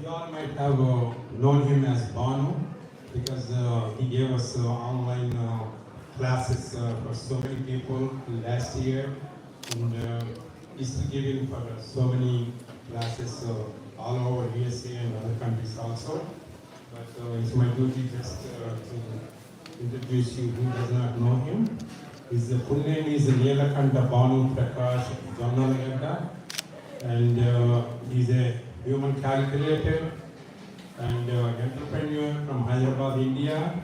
You all might have known him as Bhanu because he gave us online classes for so many people last year, and he's still giving for so many classes all over USA and other countries also. But it's my duty just to introduce you who does not know him. His full name is Neelkant Bhanu Prakash Jonnalagada, and he's a human calculator and entrepreneur from Hyderabad, India,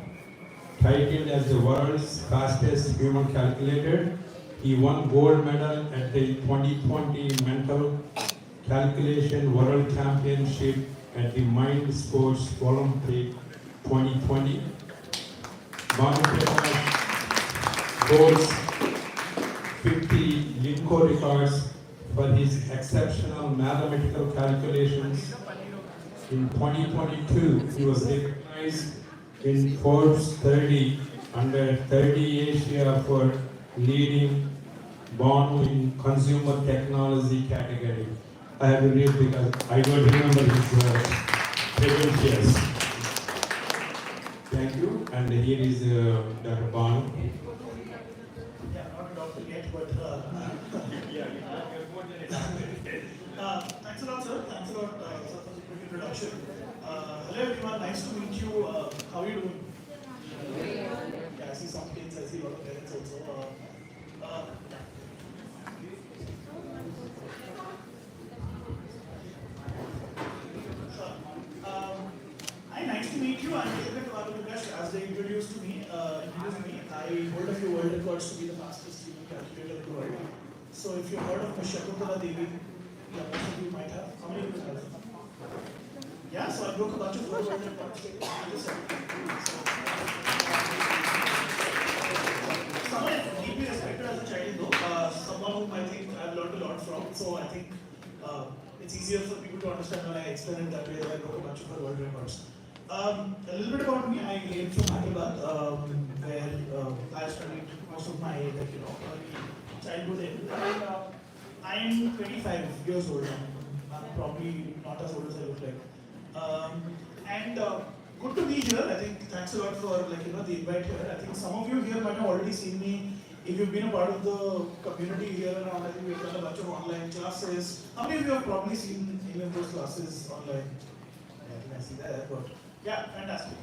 titled as the world's fastest human calculator. He won gold medal at the 2020 Mental Calculation World Championship at the Mind Sports Olympic 2020. Bhanu holds 50 Linko records for his exceptional mathematical calculations. In 2022, he was recognized in Forbes 30 under 30 Asia for leading Bhanu in consumer technology category. I have to read because I don't remember his credentials. Thank you. And here is Dr. Bhanu. Yeah, not a doctor yet, but thanks a lot, sir. Thanks a lot, sir, for the quick introduction. Hello, everyone. Nice to meet you. How are you doing? Yeah, I see some kids. I see a lot of parents also. Hi, nice to meet you. I'm Neelkant Bhanu. As they introduced me, I hold a few world records to be the fastest human calculator in the world. So if you've heard of Ms. Shakuntala Devi, yeah, most of you might have. How many of you have? Yeah, so I broke a bunch of world records. Someone deeply respected as a child, though. Someone whom I think I've learned a lot from. So I think it's easier for people to understand when I explain it that way that I broke a bunch of world records. A little bit about me. I came from Hyderabad, where I studied most of my early childhood. And I'm 25 years old. I'm probably not as old as I look like. And good to be here. I think thanks a lot for the invite here. I think some of you here might have already seen me. If you've been a part of the community here around, I think we've done a bunch of online classes. How many of you have probably seen any of those classes online? I think I see that, but yeah, fantastic.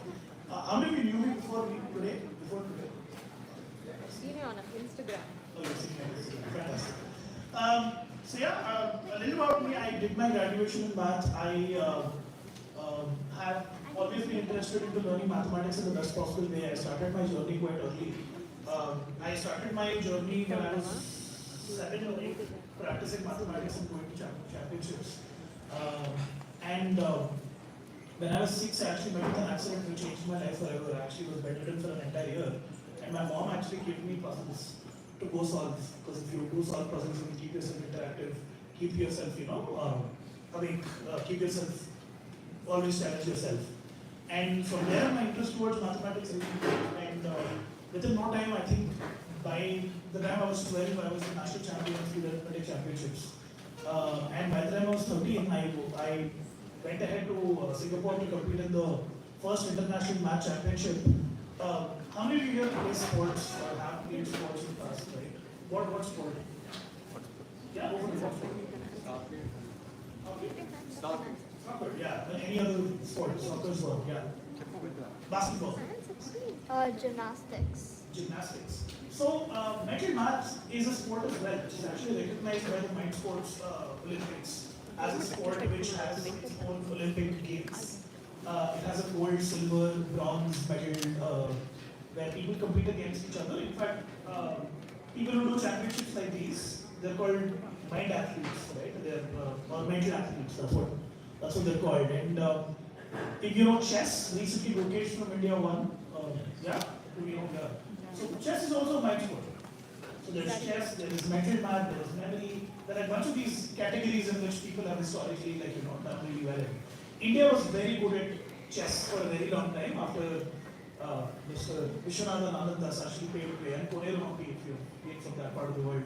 How many of you knew me before today? I've seen you on Instagram. Oh, you've seen me on Instagram. Fantastic. So yeah, a little about me. I did my graduation in math. I have always been interested in learning mathematics in the best possible way. I started my journey quite early. I started my journey when I was 7 or 8, practicing mathematics and going to championships. And when I was 6, I actually met with an accident which changed my life forever. I actually was bedridden for an entire year. And my mom actually gave me puzzles to go solve. Because if you do solve puzzles, you can keep yourself interactive, keep yourself, awake, keep yourself, always challenge yourself. And from there, my interest towards mathematics really and within no time, I think by the time I was 12, I was the national champion of the arithmetic championships. And by the time I was 13, I went ahead to Singapore to compete in the first international math championship. How many of you here play sports or have played sports in the past, right? What sport? Yeah, what sport? Soccer, yeah. Any other sport? Soccer as well, yeah. Basketball. Gymnastics. Gymnastics. So, mental math is a sport as well, which is actually recognized by the Mind Sports Olympics as a sport which has its own Olympic games. It has a gold, silver, bronze medal where people compete against each other. In fact, people who do championships like these, they're called mind athletes, right? They're or mental athletes. That's what they're called. And if you know chess, recently Lokesh from India won. Yeah, so chess is also a mind sport. So there's chess, there is mental math, there is memory. There are a bunch of these categories in which people have historically, done really well in. India was very good at chess for a very long time after Mr. Vishwanathan Anandas actually paved way, and Pune Rompi, if you came from that part of the world,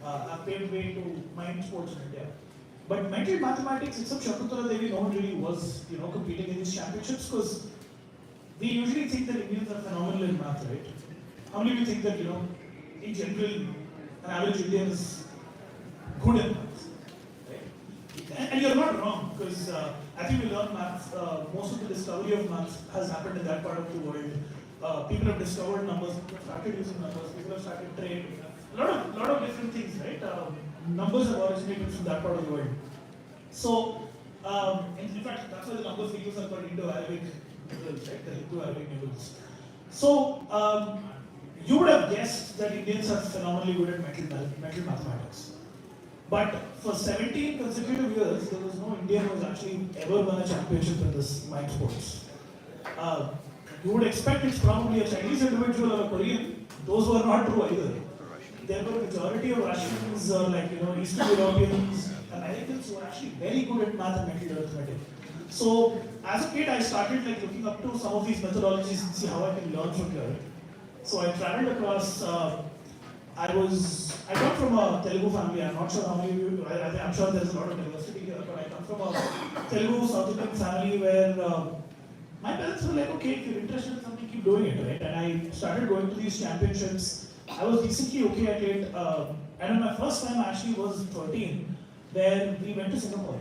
have paved way to mind sports in India. But mental mathematics, except Shakuntala Devi, no one really was, competing in these championships because we usually think that Indians are phenomenal in math, right? How many of you think that, in general, an average Indian is good at math, right? And you're not wrong, because I think we learn math, most of the discovery of math has happened in that part of the world. People have discovered numbers, people have started using numbers, people have started trade, lot of different things, right? Numbers have originated from that part of the world. So, in fact, that's why the number figures are called Indo-Arabic numerals, right? The Hindu-Arabic numerals. So, you would have guessed that Indians are phenomenally good at mental mathematics. But for 17 consecutive years, there was no Indian who has actually ever won a championship in this mind sports. You would expect it's probably a Chinese individual or a Korean. Those were not true either. There were a majority of Russians or Eastern Europeans, Americans who were actually very good at math and mental arithmetic. So as a kid, I started looking up to some of these methodologies and see how I can learn from here. So I traveled across. I come from a Telugu family. I'm not sure how many of you. I'm sure there's a lot of diversity here, but I come from a Telugu South Indian family where my parents were like, okay, if you're interested in something, keep doing it, right? And I started going to these championships. I was decently okay at it. And my first time actually was 13, where we went to Singapore.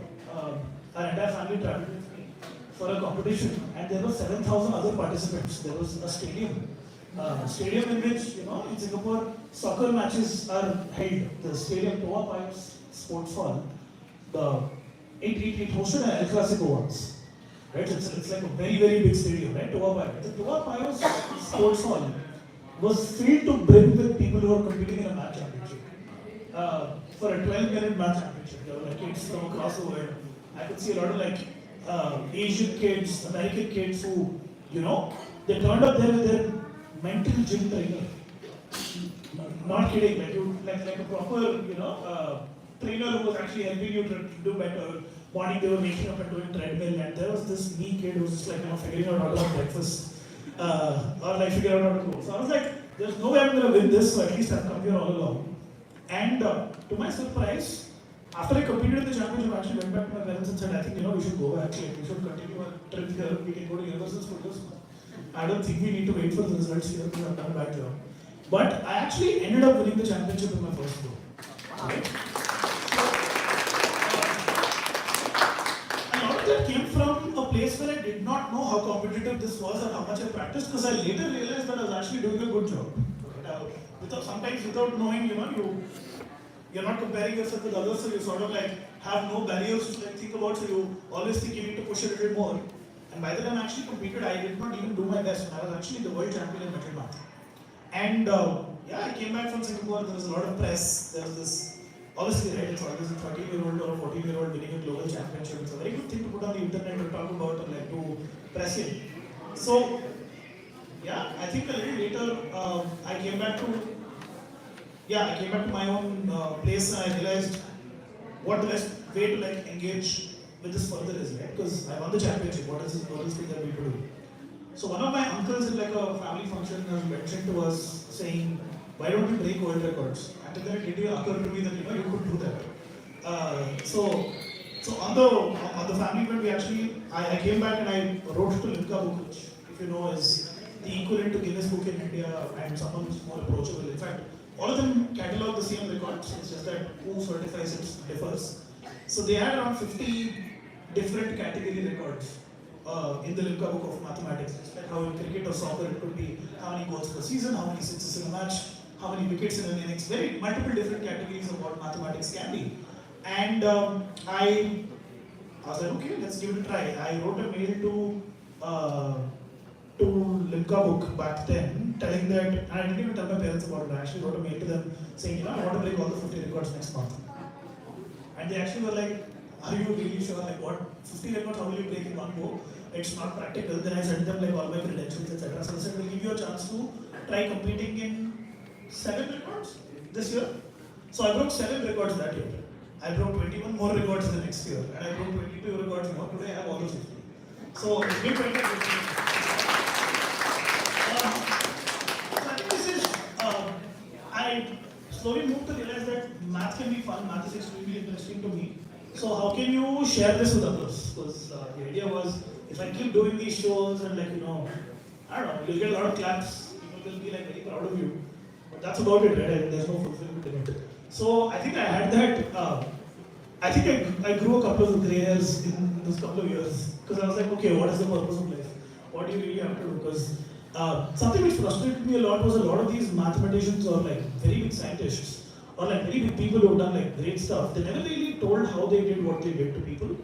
Our entire family traveled with me for a competition, and there were 7,000 other participants. There was a stadium in which, in Singapore, soccer matches are held. The stadium, Toa Payoh Sports Hall, it hosted an El Clasico once. Right? It's like a very, very big stadium, right? Toa Payoh. The Toa Payoh Sports Hall was filled to brim with people who were competing in a math championship. For a 12-minute math championship, there were kids from across the world. I could see a lot of Asian kids, American kids who, they turned up there with their mental gym trainer. Not kidding, like a proper, trainer who was actually helping you to do better. Morning they were waking up and doing treadmill, and there was this me kid who was just figuring out how to have breakfast. Or figure out how to go. So I was like, there's no way I'm going to win this, so at least I've come here all along. And to my surprise, after I competed in the championship, I actually went back to my parents and said, I think, we should go back, we should continue our trip here, we can go to Universal Studios. I don't think we need to wait for the results here because I've done a bad job. But I actually ended up winning the championship in my first go. Right? A lot of that came from a place where I did not know how competitive this was or how much I practiced, because I later realized that I was actually doing a good job. Sometimes without knowing, you're not comparing yourself with others, so you sort of have no barriers to think about, so you always think you need to push a little more. And by the time I actually competed, I did not even do my best. I was actually the world champion in mental math. And I came back from Singapore, there was a lot of press, there was this, obviously, right, it's always a 13-year-old or a 14-year-old winning a global championship. It's a very good thing to put on the internet to talk about or to press it. So, I think a little later, I came back to my own place, and I realized what the best way to engage with this further is, right? Because I won the championship. What is this thing that we do? So one of my uncles in a family function mentioned to us saying, why don't you break world records? And then it did occur to me that you could do that. So on the family event, I came back and I wrote to Neelkant book, which, if you know, is the equivalent to Guinness Book in India and someone who's more approachable. In fact, all of them catalog the same records. It's just that who certifies it differs. So they had around 50 different category records in the Neelkant book of mathematics. It's like how in cricket or soccer it could be how many goals per season, how many sixes in a match, how many wickets in an innings. Very multiple different categories of what mathematics can be. And I was like, okay, let's give it a try. I wrote a mail to Neelkant book back then, telling that, and I didn't even tell my parents about it. I actually wrote a mail to them saying, I want to break all the 50 records next month. And they actually were like, are you really sure? What 50 records, how will you break in one go? It's not practical. Then I sent them all my credentials, etc. So they said, we'll give you a chance to try competing in 7 records this year. So I broke 7 records that year. I broke 21 more records the next year. And I broke 22 records more. Today I have all those 50. So it's been 20 I think this is, I slowly moved to realize that math can be fun. Math is extremely interesting to me. So how can you share this with others? Because the idea was, if I keep doing these shows and I don't know, you'll get a lot of claps. People will be like very proud of you. But that's about it, right? I mean, there's no fulfillment in it. So I think I had that. I think I grew a couple of gray hairs in this couple of years because I was like, okay, what is the purpose of life? What do you really have to do? Because something which frustrated me a lot was a lot of these mathematicians or like very big scientists or like very big people who have done like great stuff. They never really told how they did what they did to people,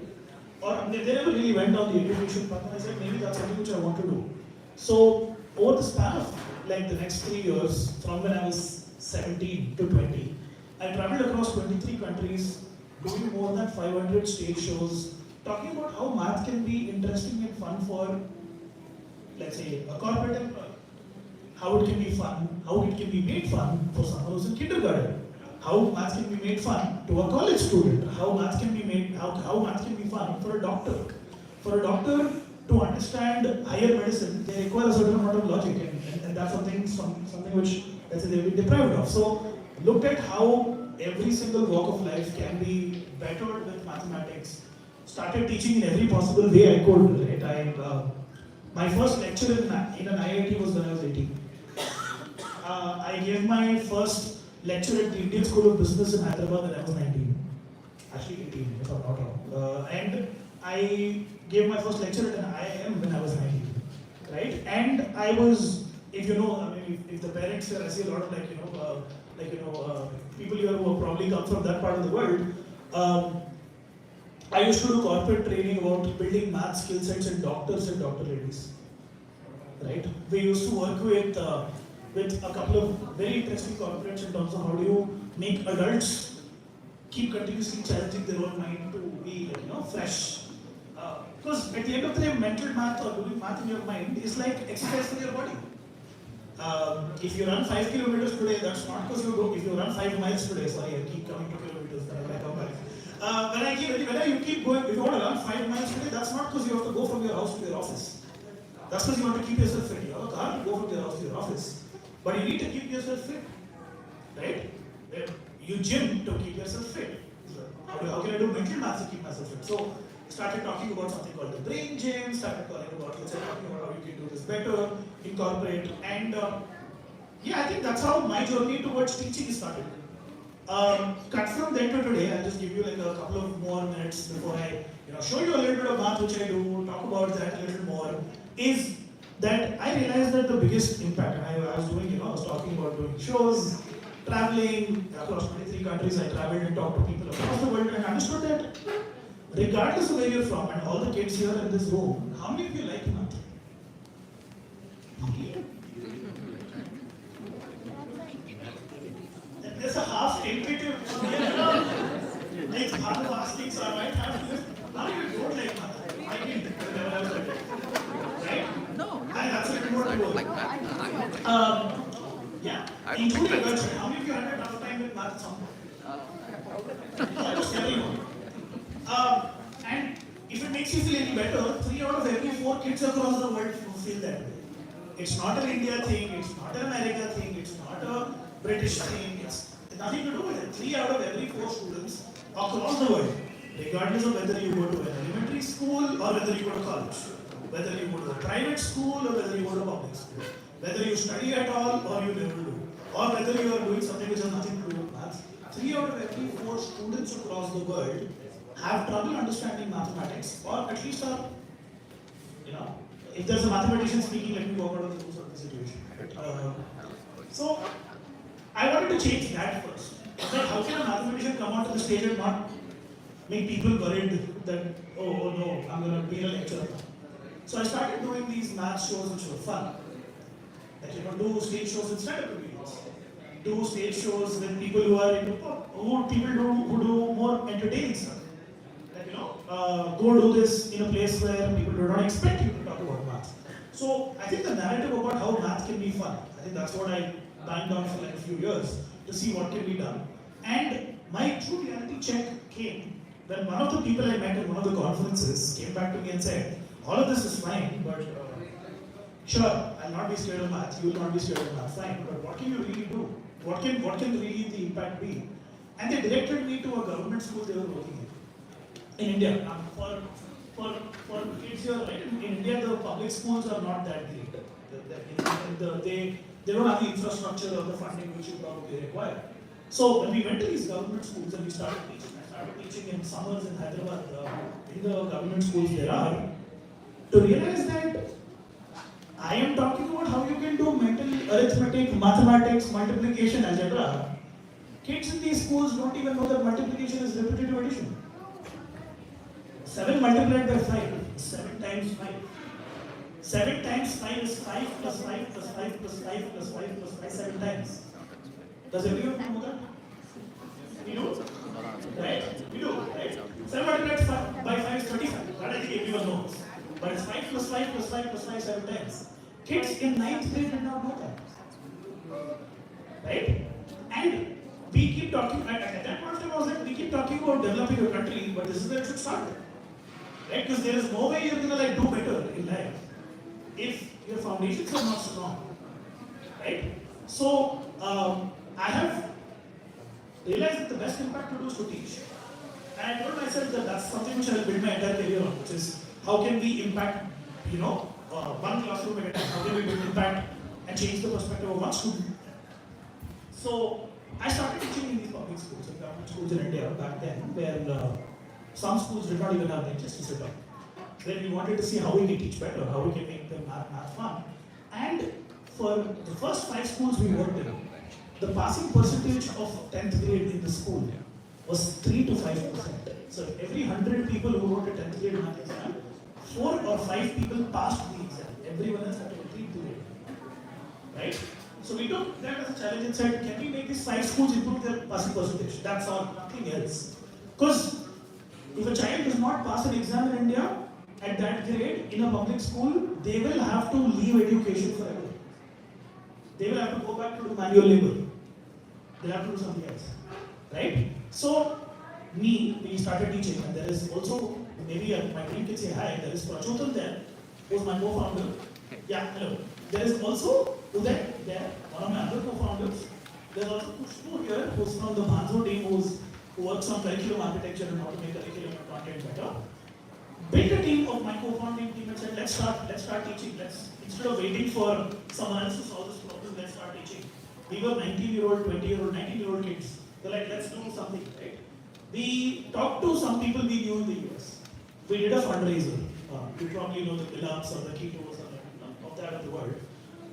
or they never really went down the education path. And I said maybe that's something which I want to do. So over the span of like the next 3 years, from when I was 17 to 20, I traveled across 23 countries, doing more than 500 stage shows, talking about how math can be interesting and fun for, let's say, a corporate employee. How it can be fun, how it can be made fun for someone who's in kindergarten. How math can be made fun to a college student. How math can be made, how math can be fun for a doctor. For a doctor to understand higher medicine, they require a certain amount of logic, and that's something which, let's say, they've been deprived of. So, looked at how every single walk of life can be bettered with mathematics. Started teaching in every possible way I could. Right? My first lecture in an IIT was when I was 18. I gave my first lecture at the Indian School of Business in Hyderabad when I was 19. Actually 18, if I'm not wrong. And I gave my first lecture at an IIM when I was 19. Right? And I was, if you know, I mean, if the parents here, I see a lot of people here who have probably come from that part of the world. I used to do corporate training about building math skill sets in doctors and doctor ladies. Right? We used to work with a couple of very interesting corporates in terms of how do you make adults keep continuously challenging their own mind to be fresh. Because at the end of the day, mental math or doing math in your mind is like exercise for your body. If you run 5 kilometers today, that's not because you do. If you run 5 miles today, sorry, I keep coming to kilometers, then I come back. Whenever you keep going, if you want to run 5 miles today, that's not because you have to go from your house to your office. That's because you want to keep yourself fit. You have a car, you go from your house to your office. But you need to keep yourself fit. Right? You gym to keep yourself fit. How can I do mental math to keep myself fit? So, started talking about something called the brain gym, talking about how you can do this better, incorporate, and I think that's how my journey towards teaching started. Cut from then to today, I'll just give you like a couple of more minutes before I show you a little bit of math which I do, talk about that a little more, is that I realized that the biggest impact, and I was talking about doing shows, traveling across 23 countries. I traveled and talked to people across the world and understood that regardless of where you're from, and all the kids here in this room, how many of you like math? There's a half intuitive, like Bhanu asking, so I might have this. How many of you don't like math? I didn't, when I was like that. Right? No. And that's a good word to go. Like math. Including virtual. How many of you had a tough time with math somewhere? Almost everyone. And if it makes you feel any better, 3 out of every 4 kids across the world feel that way. It's not an India thing, it's not an America thing, it's not a British thing, it's nothing to do with it. 3 out of every 4 students across the world, regardless of whether you go to an elementary school or whether you go to college, whether you go to a private school or whether you go to public school, whether you study at all or you never do, or whether you are doing something which has nothing to do with math, 3 out of every 4 students across the world have trouble understanding mathematics, or at least are, if there's a mathematician speaking, let me walk out of the rules of the situation. So, I wanted to change that first. That how can a mathematician come onto the stage and not make people worried that, oh no, I'm going to be a lecturer. So I started doing these math shows which were fun. Like, do stage shows in stand-up comedians. Do stage shows with people who are who do more entertaining stuff. Go do this in a place where people do not expect you to talk about math. So I think the narrative about how math can be fun, I think that's what I banged on for like a few years to see what can be done. And my true reality check came when one of the people I met at one of the conferences came back to me and said, all of this is fine, but sure, I'll not be scared of math, you will not be scared of math, fine, but what can you really do? What can really the impact be? And they directed me to a government school they were working in. in India. For kids here, right? In India, the public schools are not that great. They don't have the infrastructure or the funding which you probably require. So when we went to these government schools and we started teaching, I started teaching in summers in Hyderabad, in the government schools there are, to realize that I am talking about how you can do mental arithmetic, mathematics, multiplication, algebra. Kids in these schools don't even know that multiplication is repetitive addition. 7 multiplied by 5, 7 times 5. 7 times 5 is 5 plus 5 plus 5 plus 5 plus 5 plus 5, 7 times. Does everyone know that? We do? Right? We do, right? 7 multiplied by 5 is 35. That I think everyone knows. But it's 5 plus 5 plus 5 plus 5, 7 times. Kids in 9th grade did not know that. Right? And we keep talking, at that point I was like, we keep talking about developing a country, but this is where it should start. Right? Because there is no way you're gonna like do better in life if your foundations are not strong. Right? So I have realized that the best impact to do is to teach. And I told myself that that's something which I will build my entire career on, which is how can we impact, one classroom at a time, how can we build impact and change the perspective of one student. So I started teaching in these public schools, in government schools in India back then, where some schools did not even have benches to sit on. Then we wanted to see how we can teach better, how we can make the math fun. And for the first 5 schools we worked in, the passing percentage of 10th grade in the school was 3 to 5%. So every 100 people who wrote a 10th grade math exam, 4 or 5 people passed the exam. Everyone else had to retreat to it. Right? So we took that as a challenge and said, can we make these 5 schools improve their passing percentage? That's all, nothing else. Because if a child does not pass an exam in India at that grade in a public school, they will have to leave education forever. They will have to go back to do manual labor. They have to do something else. Right? So, we started teaching, and there is also, maybe my team can say hi, there is Prachotan there, who is my co-founder. Yeah, hello. There is also Uday there, one of my other co-founders. There is also Kushbu here, who is from the Bhanu team, who works on curriculum architecture and how to make curriculum and content better. Built a team of my co-founding team and said, let's start teaching. Instead of waiting for someone else to solve this problem, let's start teaching. We were 19-year-old, 20-year-old, 19-year-old kids. They're like, let's do something, right? We talked to some people we knew in the US. We did a fundraiser. You probably know the Billups or the Ketos or of that of the world.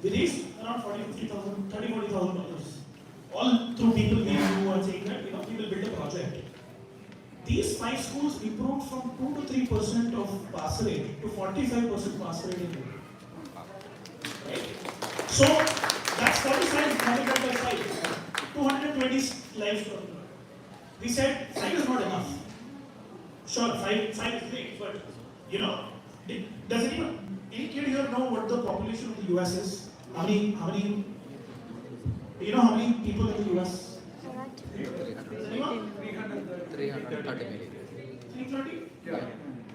We raised around $40,000 all through people we knew and saying that, we will build a project. These 5 schools improved from 2 to 3% of pass rate to 45% pass rate in India. Right? So that's 45 multiplied by 5. 220 lives. We said 5 is not enough. Sure, 5 is great, but does any kid here know what the population of the US is? How many do you know how many people in the US? Does anyone? 330 million. 330? Yeah.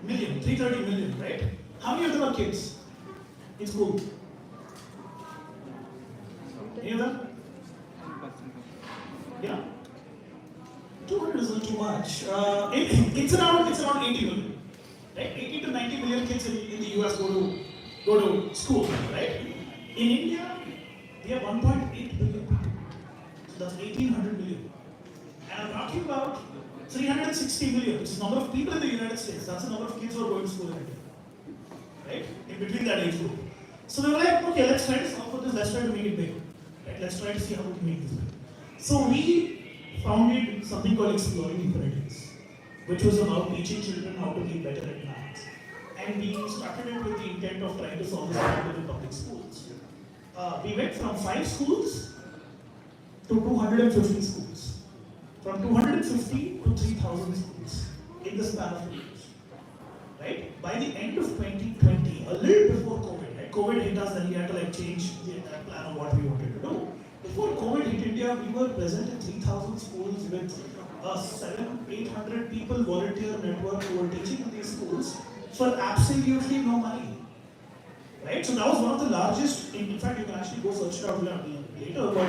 Million, 330 million, right? How many of them are kids in school? Any of them? Yeah. 200 isn't too much. It's around 80 million. Right? 80 to 90 million kids in the US go to school, right? In India, we have 1.8 billion people. So that's 1800 million. And I'm talking about 360 million, which is the number of people in the United States. That's the number of kids who are going to school in India. Right? In between that age group. So we were like, okay, let's try to solve for this, let's try to make it big. Right? Let's try to see how we can make this big. So we founded something called Exploring Infinitives, which was about teaching children how to be better at math. And we started it with the intent of trying to solve this problem in public schools. We went from 5 schools to 250 schools. From 250 to 3,000 schools in the span of 2 years. Right? By the end of 2020, a little before COVID, right? COVID hit us and we had to change the entire plan of what we wanted to do. Before COVID hit India, we were present in 3,000 schools with 700-800 people volunteer network who were teaching in these schools for absolutely no money. Right? So that was one of the largest, in fact you can actually go search it out later, but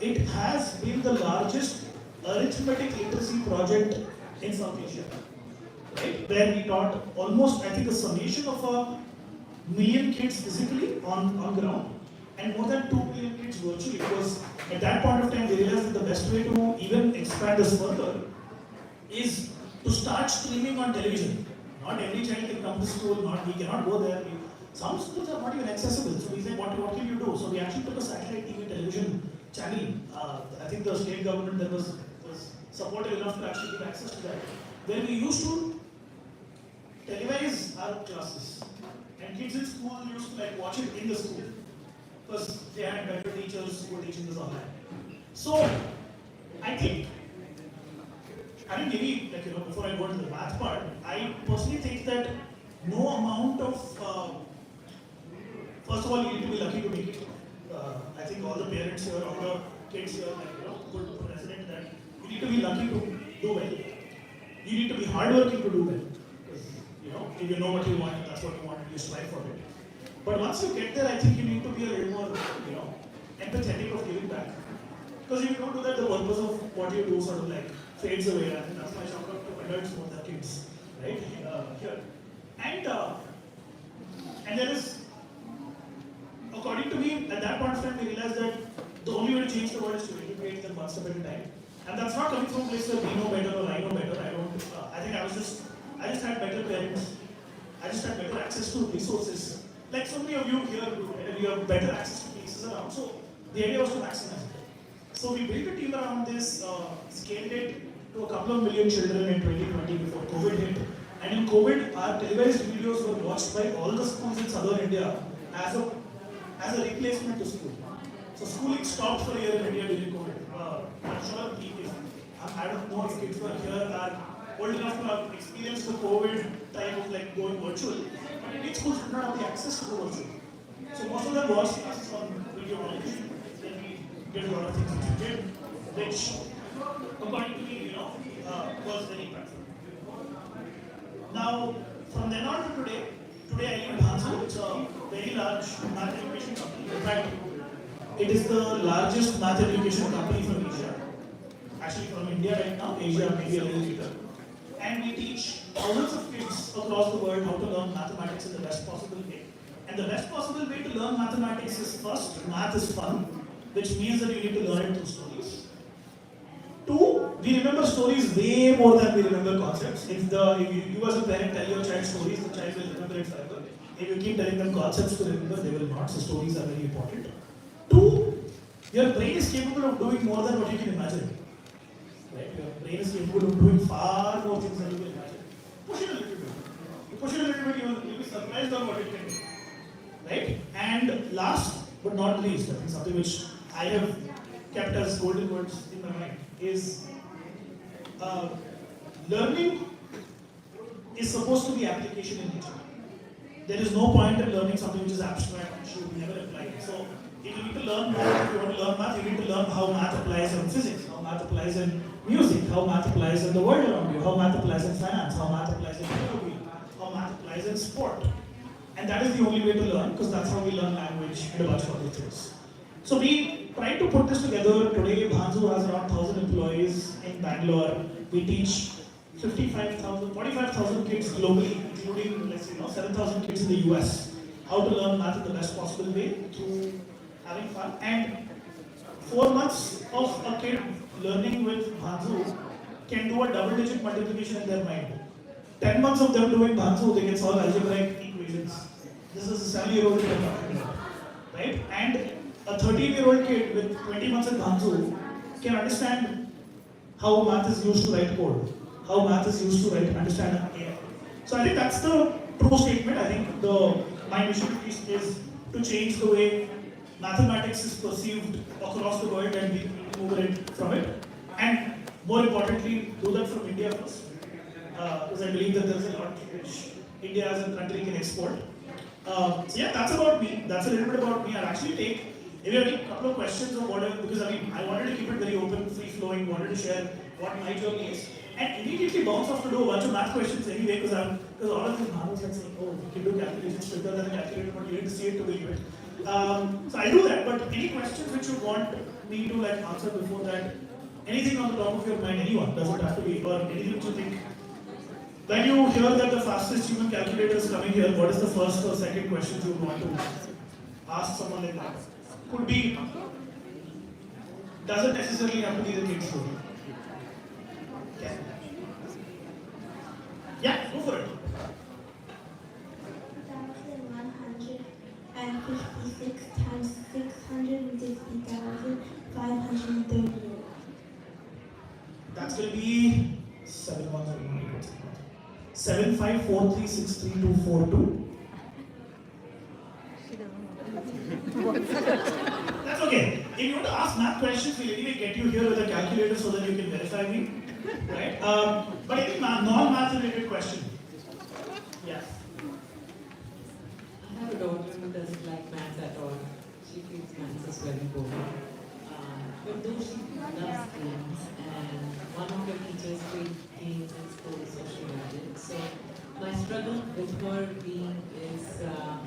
it has been the largest arithmetic literacy project in South Asia. right? Where we taught almost, I think, a summation of a million kids physically on ground and more than 2 million kids virtually, because at that point of time they realized that the best way to even expand this further is to start streaming on television. Not every child can come to school, we cannot go there. Some schools are not even accessible. So we said, what can you do? So we actually took a satellite TV television channel. I think the state government that was supportive enough to actually give access to that. Where we used to televise our classes. And kids in school used to watch it in the school. Because they had better teachers who were teaching this online. So I think maybe before I go to the math part, I personally think that no amount of first of all, you need to be lucky to make it. I think all the parents here, all the kids here, good president, that you need to be lucky to do well. You need to be hardworking to do well. Because if you know what you want, that's what you want, you strive for it. But once you get there, I think you need to be a little more, empathetic of giving back. Because if you don't do that, the purpose of what you do sort of fades away. I think that's my shout out to adults more than kids, right? Here. And there is, according to me, at that point of time, we realized that the only way to change the world is to educate them one step at a time. And that's not coming from a place where we know better or I know better. I think I just had better parents. I just had better access to resources. Like so many of you here do, and you have better access to places around. So the idea was to maximize it. So we built a team around this, scaled it to a couple of million children in 2020 before COVID hit. And in COVID, our televised videos were watched by all the schools in southern India as a replacement to school. So schooling stopped for a year in India during COVID. I'm sure I don't know if kids who are here are old enough to have experienced the COVID time of going virtual. But Indian schools did not have the access to go virtual. So most of them watched classes on video television. Then we did a lot of things which we did, which according to me, was very impactful. Now, from then on to today I lead Bhanu. It's a very large math education company. In fact, it is the largest math education company from Asia. Actually from India right now, Asia maybe a little later. And we teach thousands of kids across the world how to learn mathematics in the best possible way. And the best possible way to learn mathematics is first, math is fun, which means that you need to learn it through stories. Two, we remember stories way more than we remember concepts. If you as a parent tell your child stories, the child will remember it forever. If you keep telling them concepts to remember, they will not. So stories are very important. Two, your brain is capable of doing more than what you can imagine. Right? Your brain is capable of doing far more things than you can imagine. Push it a little bit. You push it a little bit, you'll be surprised on what it can do. Right? And last but not least, I think something which I have kept as golden words in my mind is learning is supposed to be application in nature. There is no point in learning something which is abstract, which you never apply. So if you need to learn math, if you want to learn math, you need to learn how math applies in physics, how math applies in music, how math applies in the world around you, how math applies in finance, how math applies in technology, how math applies in sport. And that is the only way to learn, because that's how we learn language and a bunch of other things. So we tried to put this together. Today, Bhanu has around 1,000 employees in Bangalore. We teach 45,000 kids globally, including, 7,000 kids in the US, how to learn math in the best possible way through having fun. And 4 months of a kid learning with Bhanu can do a double-digit multiplication in their mind. 10 months of them doing Bhanu, they can solve algebraic equations. This is a 7-year-old kid I'm talking about, right? And a 13-year-old kid with 20 months in Bhanu can understand how math is used to write code, how math is used to understand AI. So I think that's the true statement. I think my mission is to change the way mathematics is perceived across the world and we move it from it. And more importantly, do that from India first. Because I believe that there's a lot which India as a country can export. So yeah, that's about me. That's a little bit about me. I'll actually take maybe a couple of questions or whatever, because I wanted to keep it very open, free-flowing, wanted to share what my journey is. And immediately bounce off to do a bunch of math questions anyway, because all of these Bhanu's saying, oh, you can do calculations quicker than a calculator, but you need to see it to believe it. So I do that, but any questions which you want me to answer before that, anything on the top of your mind, anyone, doesn't have to be, or anything which you think When you hear that the fastest human calculator is coming here, what is the first or second question you want to ask someone like that? Could be, doesn't necessarily have to be the kid's story. Yeah. Yeah, go for it. 1,156 times 660,538. That's going to be 7543632242. That's okay. If you want to ask math questions, we'll anyway get you here with a calculator so that you can verify me. Right? But any non-math related question? Yeah. I have a daughter who doesn't like maths at all. She thinks maths is very boring. But though she loves games, and one of her teachers played games in school, so she loved it. So my struggle with her being is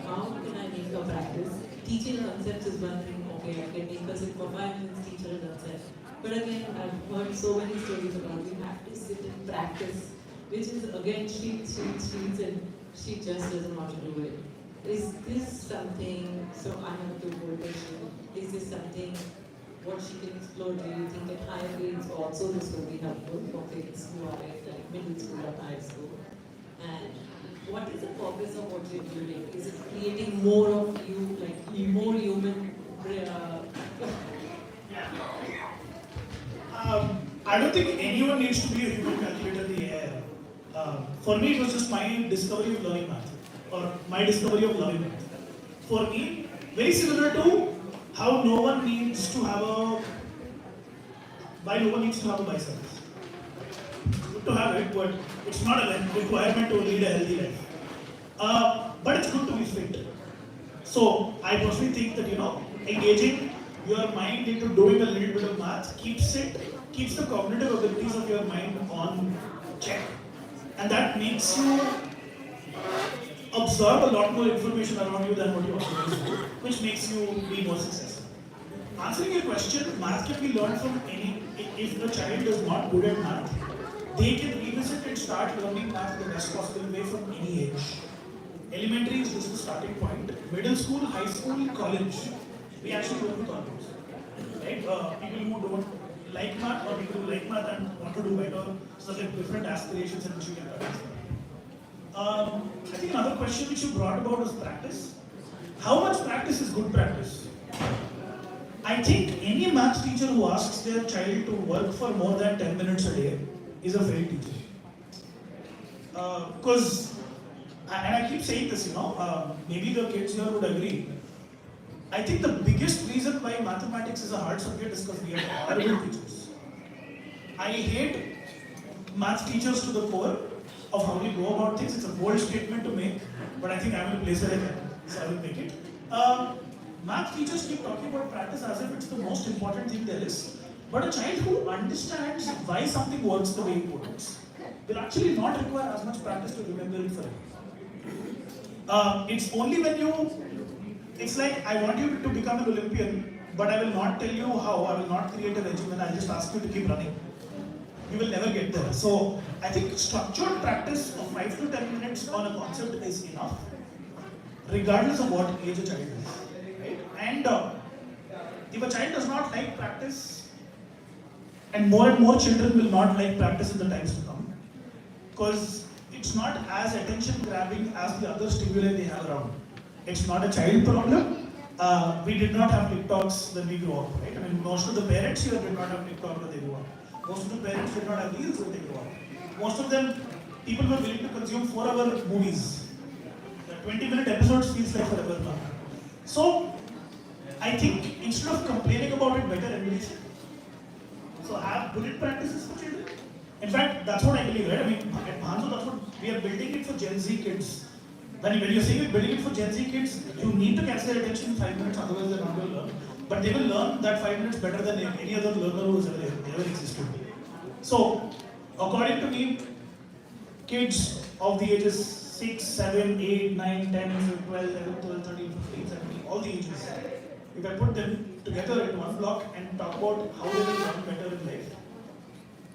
how can I make her practice? Teaching concepts is one thing, okay, I can make her sit for 5 minutes, teach her a concept. But again, I've heard so many stories about you have to sit and practice, which is again sheets, and she just doesn't want to do it. Is this something, so I have to go question, is this something what she can explore? Do you think at higher grades also this will be helpful for kids who are at like middle school or high school? And what is the purpose of what you're doing? Is it creating more of you, like more human? I don't think anyone needs to be a human calculator in the air. For me, it was just my discovery of learning math, or my discovery of loving math. For me, very similar to how no one needs to have why no one needs to have a biceps. Good to have it, but it's not a requirement to lead a healthy life. But it's good to be fit. So I personally think that engaging your mind into doing a little bit of math keeps the cognitive abilities of your mind on check, and that makes you absorb a lot more information around you than what you otherwise do, which makes you be more successful. Answering your question, math can be learned from any. If the child is not good at math, they can revisit and start learning math the best possible way from any age. Elementary is just the starting point. Middle school, high school, college, we actually go to college. Right? People who don't like math or people who like math and want to do better, so there are different aspirations in which you can practice. I think another question which you brought about was practice. How much practice is good practice? I think any math teacher who asks their child to work for more than 10 minutes a day is a failed teacher. Because, and I keep saying this, maybe the kids here would agree. I think the biggest reason why mathematics is a hard subject is because we have horrible teachers. I hate math teachers to the core of how we go about things. It's a bold statement to make, but I think I'm in a place where I can, so I will make it. Math teachers keep talking about practice as if it's the most important thing there is. But a child who understands why something works the way it works will actually not require as much practice to remember it forever. It's only when it's like, I want you to become an Olympian, but I will not tell you how, I will not create a regimen, I'll just ask you to keep running. You will never get there. So I think structured practice of 5 to 10 minutes on a concept is enough, regardless of what age a child is. Right? And if a child does not like practice, and more children will not like practice in the times to come, because it's not as attention grabbing as the other stimuli they have around. It's not a child problem. We did not have TikToks when we grew up, right? I mean, most of the parents here did not have TikTok when they grew up. Most of the parents did not have reels when they grew up. Most of them, people were willing to consume 4-hour movies. The 20-minute episodes feels like forever now. So, I think instead of complaining about it, better embrace it. So, have bullet practices for children. In fact, that's what I believe, right? I mean, at Bhanu, that's what we are building it for Gen Z kids. When you're saying we're building it for Gen Z kids, you need to catch their attention in 5 minutes, otherwise they're not going to learn. But they will learn that 5 minutes better than any other learner who has ever existed. So, according to me, kids of the ages 6, 7, 8, 9, 10, 12, 11, 12, 13, 15, 17, all the ages, if I put them together in one block and talk about how they will learn better in life,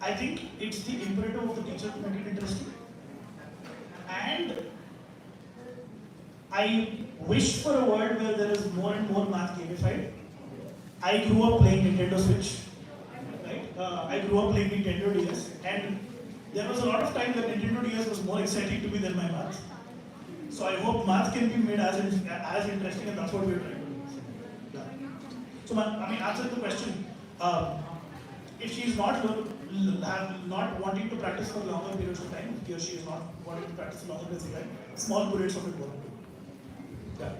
I think it's the imperative of the teacher to make it interesting. And I wish for a world where there is more and more math gamified. I grew up playing Nintendo Switch, right? I grew up playing Nintendo DS, and there was a lot of time that Nintendo DS was more exciting to me than my math. So I hope math can be made as interesting, and that's what we're trying to do. Yeah. So, answer the question. If she is not wanting to practice for longer periods of time, he or she is not wanting to practice for longer periods of time, small periods of it will do. Yeah.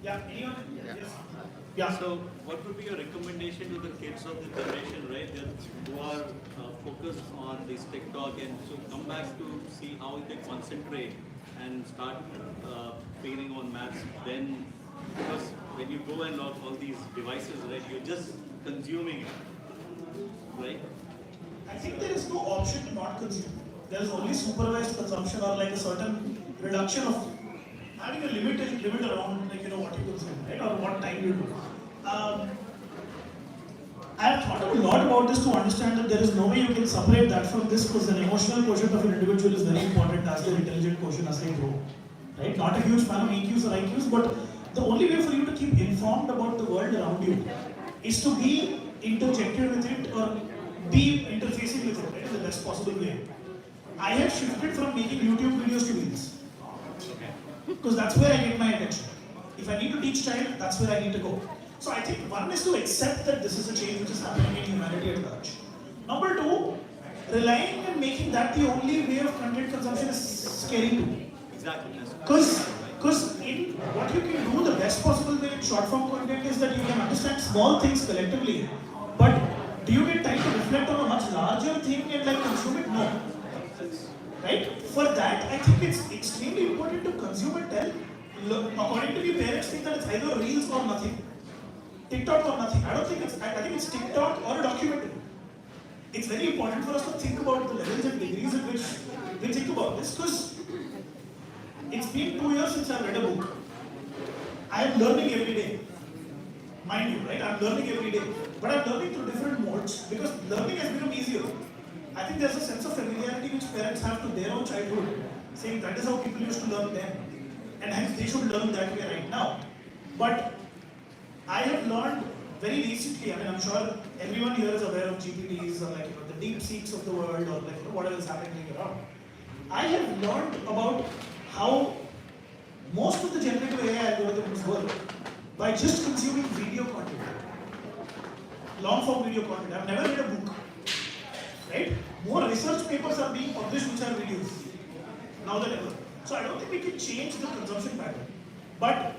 Yeah. Anyone? Yeah. Yes. Yeah. So, what would be your recommendation to the kids of the generation, right, who are focused on this TikTok and so come back to see how they concentrate and start failing on maths? Then, because when you go and log all these devices, right, you're just consuming it, right? I think there is no option to not consume. There is only supervised consumption or like a certain reduction of having a limit around what you consume, right, or what time you do. I have thought a lot about this to understand that there is no way you can separate that from this, because the emotional quotient of an individual is very important as their intelligent quotient as they grow. Right? Not a huge fan of EQs or IQs, but the only way for you to keep informed about the world around you is to be interjected with it or be interfacing with it, right, in the best possible way. I have shifted from making YouTube videos to reels. Because that's where I get my attention. If I need to teach child, that's where I need to go. So I think one is to accept that this is a change which is happening in humanity at large. Number two, relying and making that the only way of content consumption is scary too. Exactly. Because in what you can do, the best possible way in short form content is that you can understand small things collectively. But do you get time to reflect on a much larger thing and like consume it? No. Right? For that, I think it's extremely important to consume and tell. According to me, parents think that it's either reels or nothing. TikTok or nothing. I think it's TikTok or a documentary. It's very important for us to think about the levels and degrees in which we think about this, because it's been 2 years since I've read a book. I am learning every day. Mind you, right? I'm learning every day. But I'm learning through different modes because learning has become easier. I think there's a sense of familiarity which parents have to their own childhood, saying that is how people used to learn then. And hence they should learn that way right now. But I have learned very recently, I'm sure everyone here is aware of GPTs or the deep seeks of the world or whatever is happening around. I have learned about how most of the generative AI algorithms work by just consuming video content. Long form video content. I've never read a book. Right? More research papers are being published which are videos now than ever. So I don't think we can change the consumption pattern. But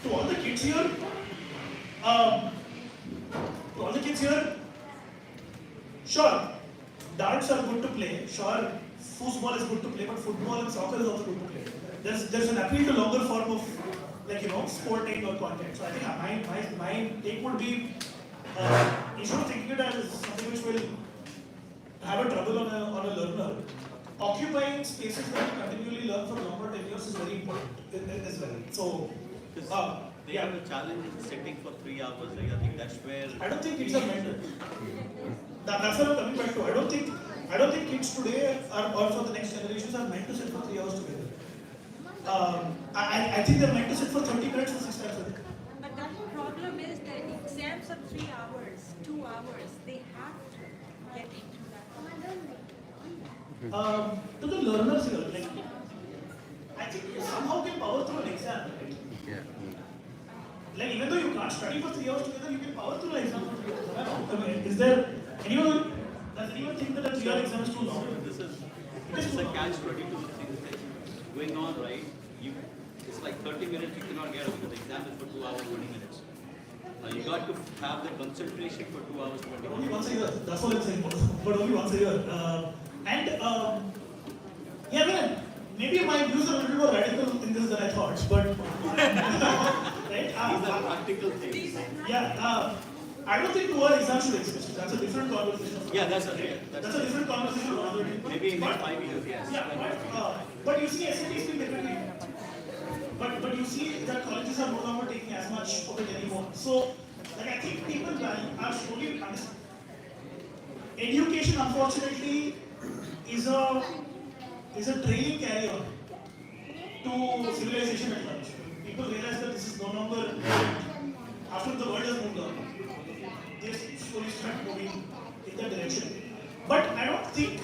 to all the kids here, sure, darts are good to play. Sure, foosball is good to play, but football and soccer is also good to play. There's an appeal to longer form of sporting or content. So I think my take would be instead of thinking it as something which will have a trouble on a learner, occupying spaces that you continually learn for longer tenures is very important as well. So, they have a challenge in sitting for 3 hours. Like, I think that's where I don't think kids are meant to. That's what I'm coming back to. I don't think kids today or for the next generations are meant to sit for 3 hours together. I think they're meant to sit for 30 minutes or 6 times a day. But that problem is that exams are 3 hours, 2 hours. They have to get into that. To the learners here, I think you somehow can power through an exam, right? Yeah. Even though you can't study for 3 hours together, you can power through an exam for 3 hours. Am I wrong? Is there anyone? Does anyone think that a 3 hour exam is too long? This is a catch-22 thing that's going on, right? It's like 30 minutes you cannot get out because the exam is for 2 hours 20 minutes. You got to have the concentration for 2 hours 20 minutes. Only once a year. That's what I'm saying. But only once a year. Maybe my views are a little more radical in this than I thought. But right? These are practical things. Yeah. I don't think 2 hour exam should exist. That's a different conversation. Yeah, that's a different conversation. Maybe in next 5 years, yes. Yeah, but you see SATs being differently. But you see that colleges are no longer taking as much of it anymore. So, I think people are slowly understanding. Education, unfortunately, is a is a trailing carry-on to civilization at large. People realize that this is no longer after the world has moved on. They slowly start moving in that direction. But I don't think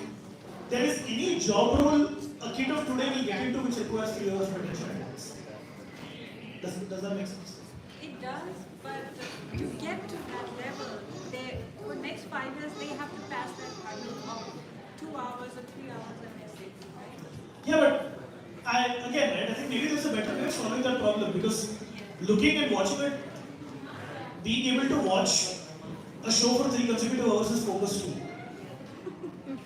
there is any job role a kid of today will get into which requires 3 hours of attention. Does that make sense? It does, but to get to that level, for next 5 years they have to pass that hurdle of 2 hours or 3 hours of essay, right? Yeah, but I think maybe there's a better way of solving that problem, because looking and watching it, being able to watch a show for 3 consecutive hours is focus too.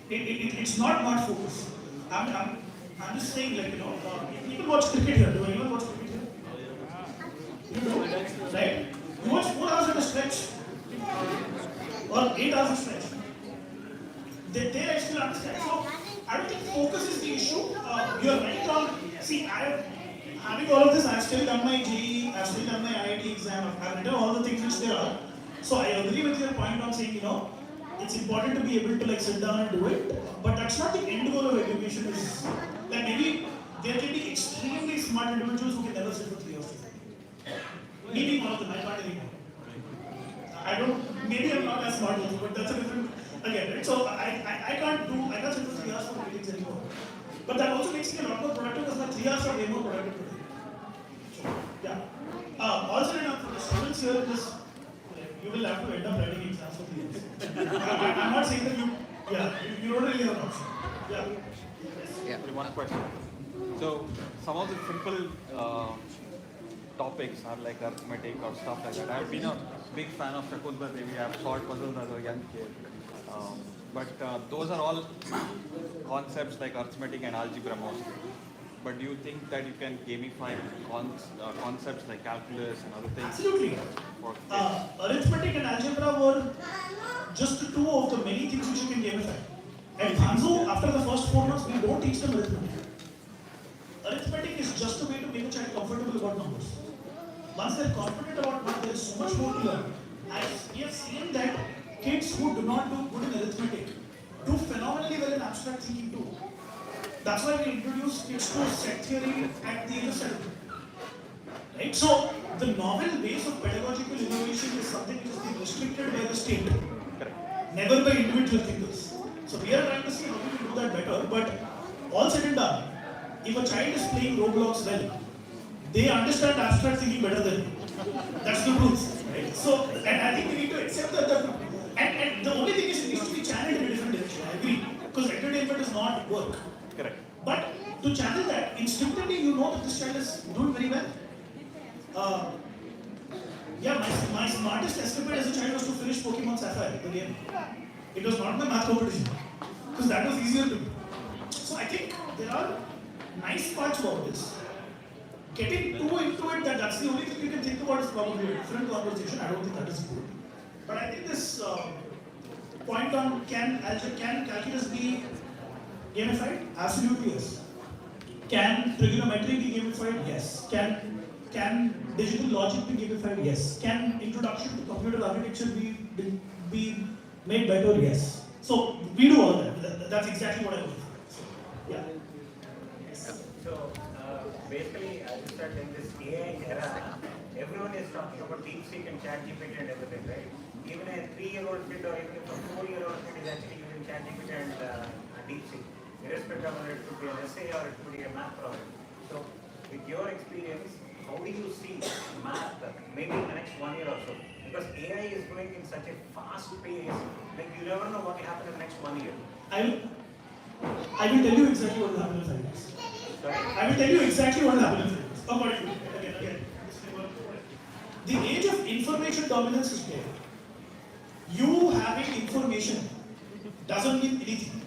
It's not focus. I'm just saying, like, people watch cricket here. Do anyone watch cricket here? You do, right? You watch 4 hours at a stretch or 8 hours at a stretch. They still understand. So I don't think focus is the issue. You're right on. See, having all of this, I've still done my JEE, I've still done my IIT exam, I've written all the things which there are. So I agree with your point on saying, it's important to be able to sit down and do it, but that's not the end goal of education. Is like maybe there can be extremely smart individuals who can never sit for 3 hours. Maybe one of them, I can't anymore. Maybe I'm not as smart also, but that's a different, again, right? So I can't sit for 3 hours for meetings anymore. But that also makes me a lot more productive because my 3 hours are way more productive today. So, yeah. Also, for the students here, you will have to end up writing exams for 3 years. I'm not saying that you don't really have an option. Yeah. One question. So some of the simple topics are like arithmetic or stuff like that. I've been a big fan of Shakuntala Devi. I've solved puzzles as a young kid. But those are all concepts like arithmetic and algebra mostly. But do you think that you can gamify concepts like calculus and other things? Absolutely. Arithmetic and algebra were just 2 of the many things which you can gamify. At Bhanu, after the first 4 months, we don't teach them arithmetic. Arithmetic is just a way to make a child comfortable about numbers. Once they're confident about math, there is so much more to learn. We have seen that kids who do not do good in arithmetic do phenomenally well in abstract thinking too. That's why we introduce kids to set theory at the age of 7. Right? So, the novel base of pedagogical innovation is something which is being restricted by the state, never by individual thinkers. So, we are trying to see how we can do that better, but all said and done, if a child is playing Roblox well, they understand abstract thinking better than me. That's the truth. Right? So, and I think we need to accept that. And the only thing is it needs to be channeled in a different direction. I agree. Because entertainment is not work. Correct. But to channel that, instinctively you know that this child is doing very well. My smartest escapade as a child was to finish Pokemon Sapphire, the game. It was not my math competition. Because that was easier to do. So I think there are nice parts about this. Getting too into it, that's the only thing you can think about is probably a different conversation. I don't think that is good. But I think this point on can calculus be gamified? Absolutely yes. Can trigonometry be gamified? Yes. Can digital logic be gamified? Yes. Can introduction to computer architecture be made better? Yes. So we do all that. That's exactly what I was doing. So, yeah. So basically, as you said, in this AI era, everyone is talking about DeepSeek and ChatGPT and everything, right? Even a 3-year-old kid or even a 4-year-old kid is actually using ChatGPT and DeepSeek, irrespective of whether it could be an essay or it could be a math problem. So, with your experience, how do you see math maybe in the next 1 year or so? Because AI is going in such a fast pace, like you never know what will happen in the next 1 year. I will tell you exactly what will happen in 5 years. Sorry? I will tell you exactly what will happen in 5 years. According to me. Again. The age of information dominance is there. You having information doesn't mean anything.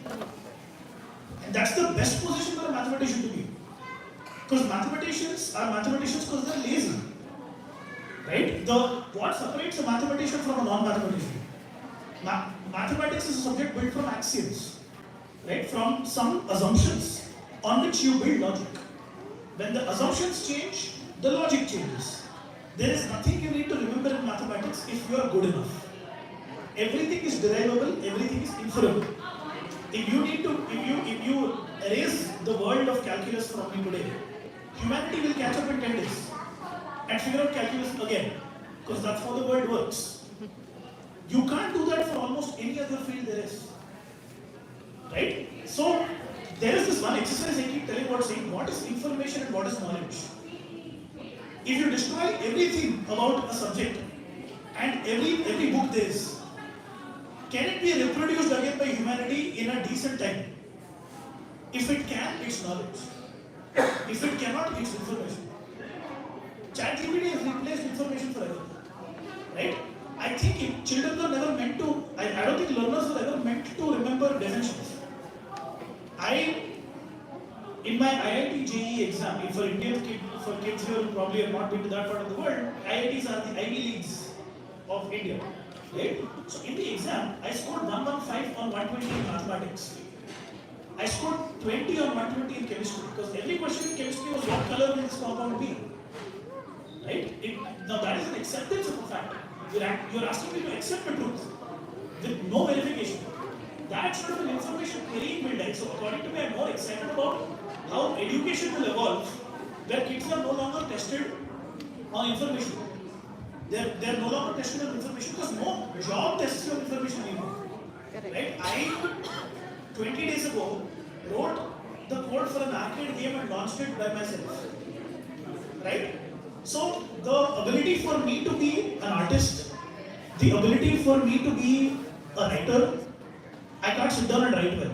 And that's the best position for a mathematician to be. Because mathematicians are mathematicians because they're lazy. Right? What separates a mathematician from a non-mathematician? Mathematics is a subject built from axioms. Right? From some assumptions on which you build logic. When the assumptions change, the logic changes. There is nothing you need to remember in mathematics if you are good enough. Everything is derivable, everything is inferable. If you erase the world of calculus from me today, humanity will catch up in 10 days and figure out calculus again, because that's how the world works. You can't do that for almost any other field there is, right? So there is this one exercise I keep telling about saying what is information and what is knowledge. If you destroy everything about a subject and every book there is, can it be reproduced again by humanity in a decent time? If it can, it's knowledge. If it cannot, it's information. ChatGPT has replaced information forever, right? I think children were never meant to, I don't think learners were ever meant to remember definitions. In my IIT JEE exam, for kids who probably have not been to that part of the world, IITs are the Ivy Leagues of India, right? So in the exam, I scored 115 on 120 in mathematics. I scored 20 on 120 in chemistry, because every question in chemistry was what color will this compound be, right? Now that is an acceptance of a fact. You're asking me to accept the truth with no verification. That sort of an information very inbuilt. So according to me, I'm more excited about how education will evolve, where kids are no longer tested on information. They're no longer tested on information because no job tests your information anymore. Right? I 20 days ago wrote the code for an arcade game and launched it by myself. Right? So the ability for me to be an artist, the ability for me to be a writer, I can't sit down and write well.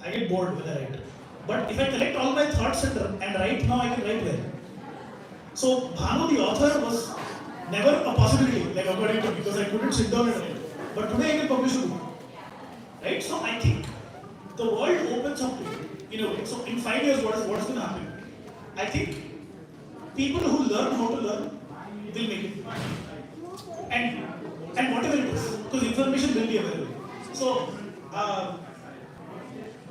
I get bored when I write. But if I collect all my thoughts and write now, I can write well. So Bhanu the author was never a possibility, like according to me, because I couldn't sit down and write. But today I can publish a book. Right? So I think the world opens up to you in a way. So in 5 years, what is going to happen? I think people who learn how to learn will make it. And whatever it is, because information will be available. So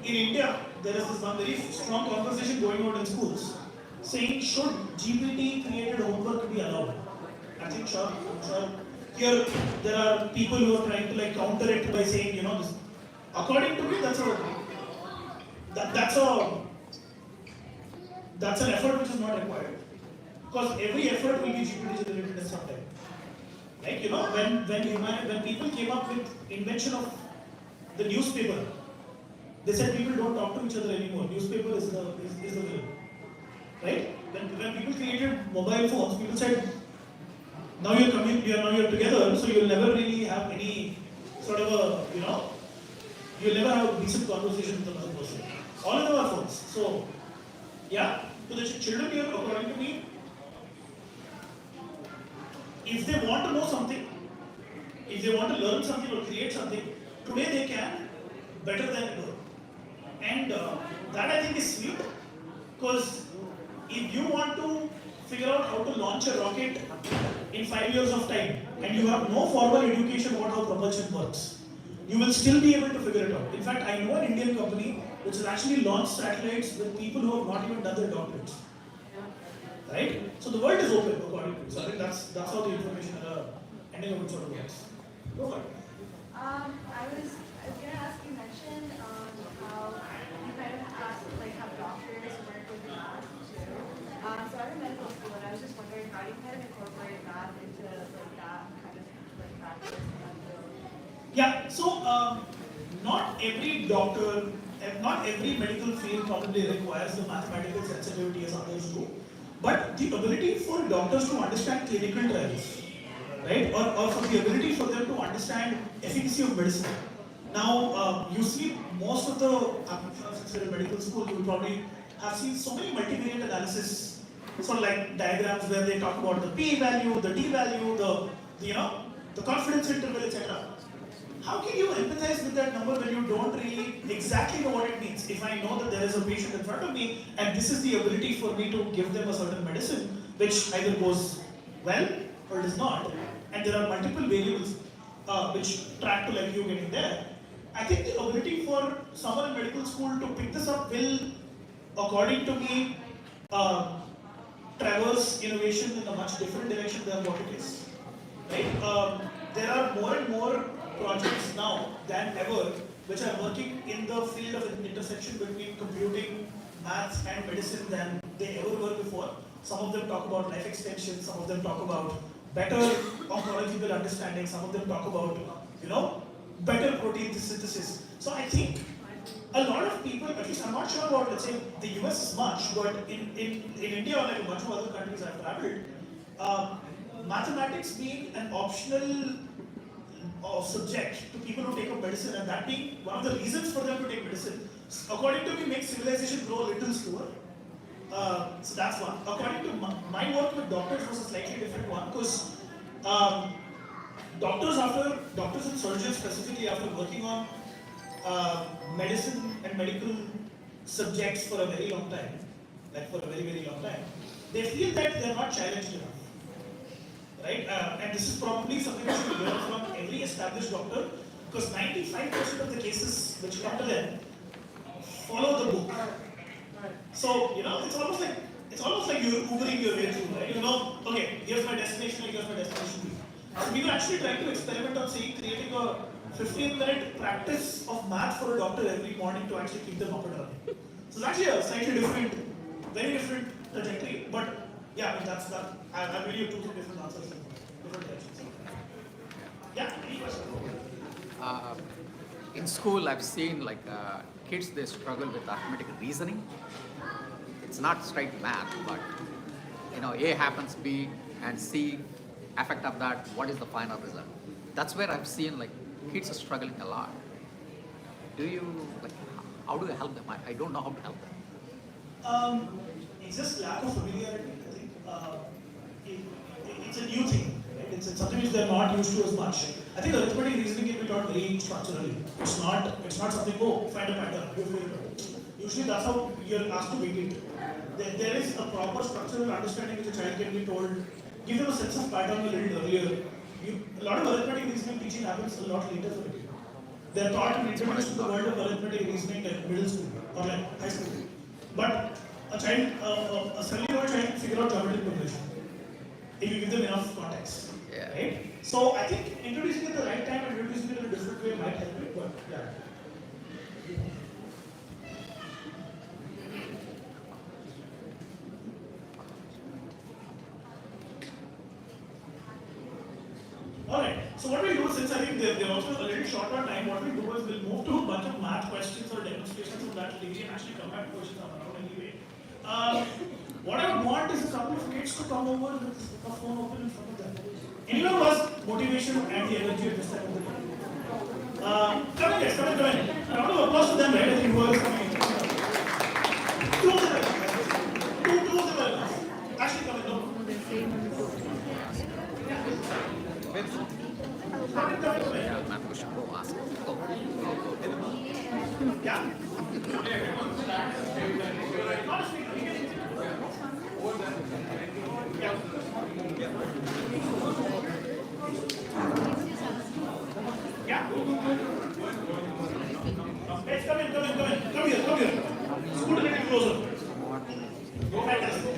in India, there is this one very strong conversation going on in schools saying, should GPT created homework be allowed? I think sure. Here there are people who are trying to like counter it by saying, this. According to me, that's an effort which is not required. Because every effort will be GPT generated at some time. Like when people came up with invention of the newspaper, they said people don't talk to each other anymore. Newspaper is the villain. Right? When people created mobile phones, people said, now you're together, so you'll never really have any sort of you'll never have a decent conversation with another person. All of them are phones. So, yeah, to the children here, according to me, if they want to know something, if they want to learn something or create something, today they can better than ever. And that I think is sweet, because if you want to figure out how to launch a rocket in 5 years of time and you have no formal education about how propulsion works, you will still be able to figure it out. In fact, I know an Indian company which has actually launched satellites with people who have not even done their doctorates. Right? So the world is open according to me. So I think that's how the information ending of it sort of works. Go for it. I was going to ask, you mentioned how you kind of have doctors work with math too. So I'm in medical school, and I was just wondering how you kind of incorporate math into that kind of practice and field. Yeah. So not every doctor, not every medical field probably requires the mathematical sensitivity as others do. But the ability for doctors to understand clinical trials, right, or for the ability for them to understand efficacy of medicine. Now, you see most of since you're in medical school, you will probably have seen so many multivariate analysis, sort of like diagrams where they talk about the p-value, the d-value, the confidence interval, etc. How can you empathize with that number when you don't really exactly know what it means? If I know that there is a patient in front of me and this is the ability for me to give them a certain medicine which either goes well or does not, and there are multiple variables which track to like you getting there, I think the ability for someone in medical school to pick this up will, according to me, traverse innovation in a much different direction than what it is. Right? There are more and more projects now than ever which are working in the field of intersection between computing, maths and medicine than they ever were before. Some of them talk about life extension, some of them talk about better oncological understanding, some of them talk about, better protein synthesis. So I think a lot of people, at least I'm not sure about, let's say, the US is much, but in India or like a bunch of other countries I've traveled, mathematics being an optional subject to people who take up medicine, and that being one of the reasons for them to take medicine, according to me, makes civilization grow a little slower. So that's one. According to my work with doctors was a slightly different one, because doctors and surgeons specifically, after working on medicine and medical subjects for a very long time, they feel that they're not challenged enough. Right? And this is probably something that you learn from every established doctor, because 95% of the cases which come to them follow the book. So, it's almost like you're Ubering your way through, right? Okay, here's my destination A, here's my destination B. So we were actually trying to experiment on creating a 15-minute practice of math for a doctor every morning to actually keep them up and running. So it's actually a slightly different, very different trajectory, but yeah, I mean, that's that. I'll give you two different answers in different directions. Yeah, any questions? In school, I've seen kids, they struggle with arithmetic reasoning. It's not straight math, but A happens B and C, effect of that, what is the final result? That's where I've seen kids are struggling a lot. Do you, how do you help them? I don't know how to help them. It's just lack of familiarity, I think. It's a new thing, right? It's something which they're not used to as much. I think arithmetic reasoning can be taught very structurally. It's not something, find a pattern. Usually that's how you're asked to make it. There is a proper structural understanding which a child can be told. Give them a sense of pattern a little earlier. A lot of arithmetic reasoning teaching happens a lot later for the kid. They're taught and introduced to the world of arithmetic reasoning at middle school or high school. But a 7-year-old child can figure out geometric progression if you give them enough context. Yeah. Right? So I think introducing it at the right time and introducing it in a different way might help it, but yeah. Alright, so what we'll do, since I think they're also a little short on time, what we'll do is we'll move to a bunch of math questions or demonstrations from that degree and actually come back to questions on our own anyway. What I would want is a couple of kids to come over with a phone open in front of them. Anyone who has motivation and the energy at this time of the day? Come in, guys, come in. A round of applause to them, right? I think who are coming in. Two of them are enough. Actually, come in, no. Yeah. Let's come in. Come here. Scoot a little closer. Fantastic.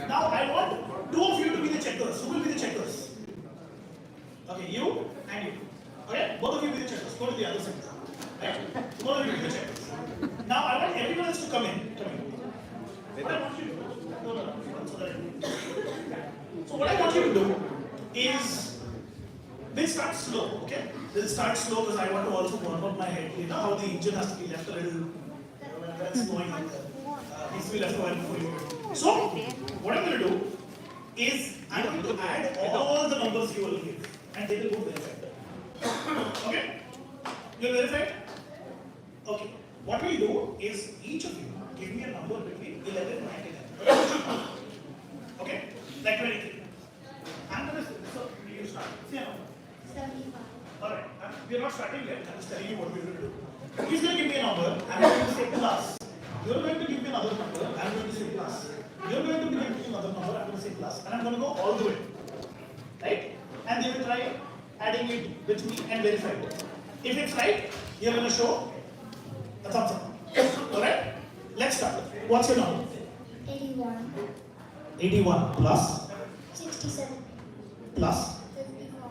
Now I want two of you to be the checkers. Who will be the checkers? Okay, you and you. Okay, both of you be the checkers. Go to the other side. Right? Both of you be the checkers. Now I want everyone else to come in. What I want you to do. So what I want you to do is, we'll start slow, okay? We'll start slow because I want to also warm up my head. You know how the engine has to be left a little, when it's going like that. Needs to be left a while before you. So, what I'm going to do is, I'm going to add all the numbers you will give, and they will go verified. Okay? You're verified? Okay. What we'll do is, each of you give me a number between 11 and 11. Okay? Like 23. I'm going to, so you start. Say a number. 75. Alright, we're not starting yet. I'm just telling you what we're going to do. He's going to give me a number, I'm going to say plus. You're going to give me another number, I'm going to say plus. You're going to give me another number, I'm going to say plus. And I'm going to go all the way. Right? And they will try adding it with me and verify it. If it's right, you're going to show a thumbs up. Alright? Let's start. What's your number? 81. 81 plus 67. plus 54.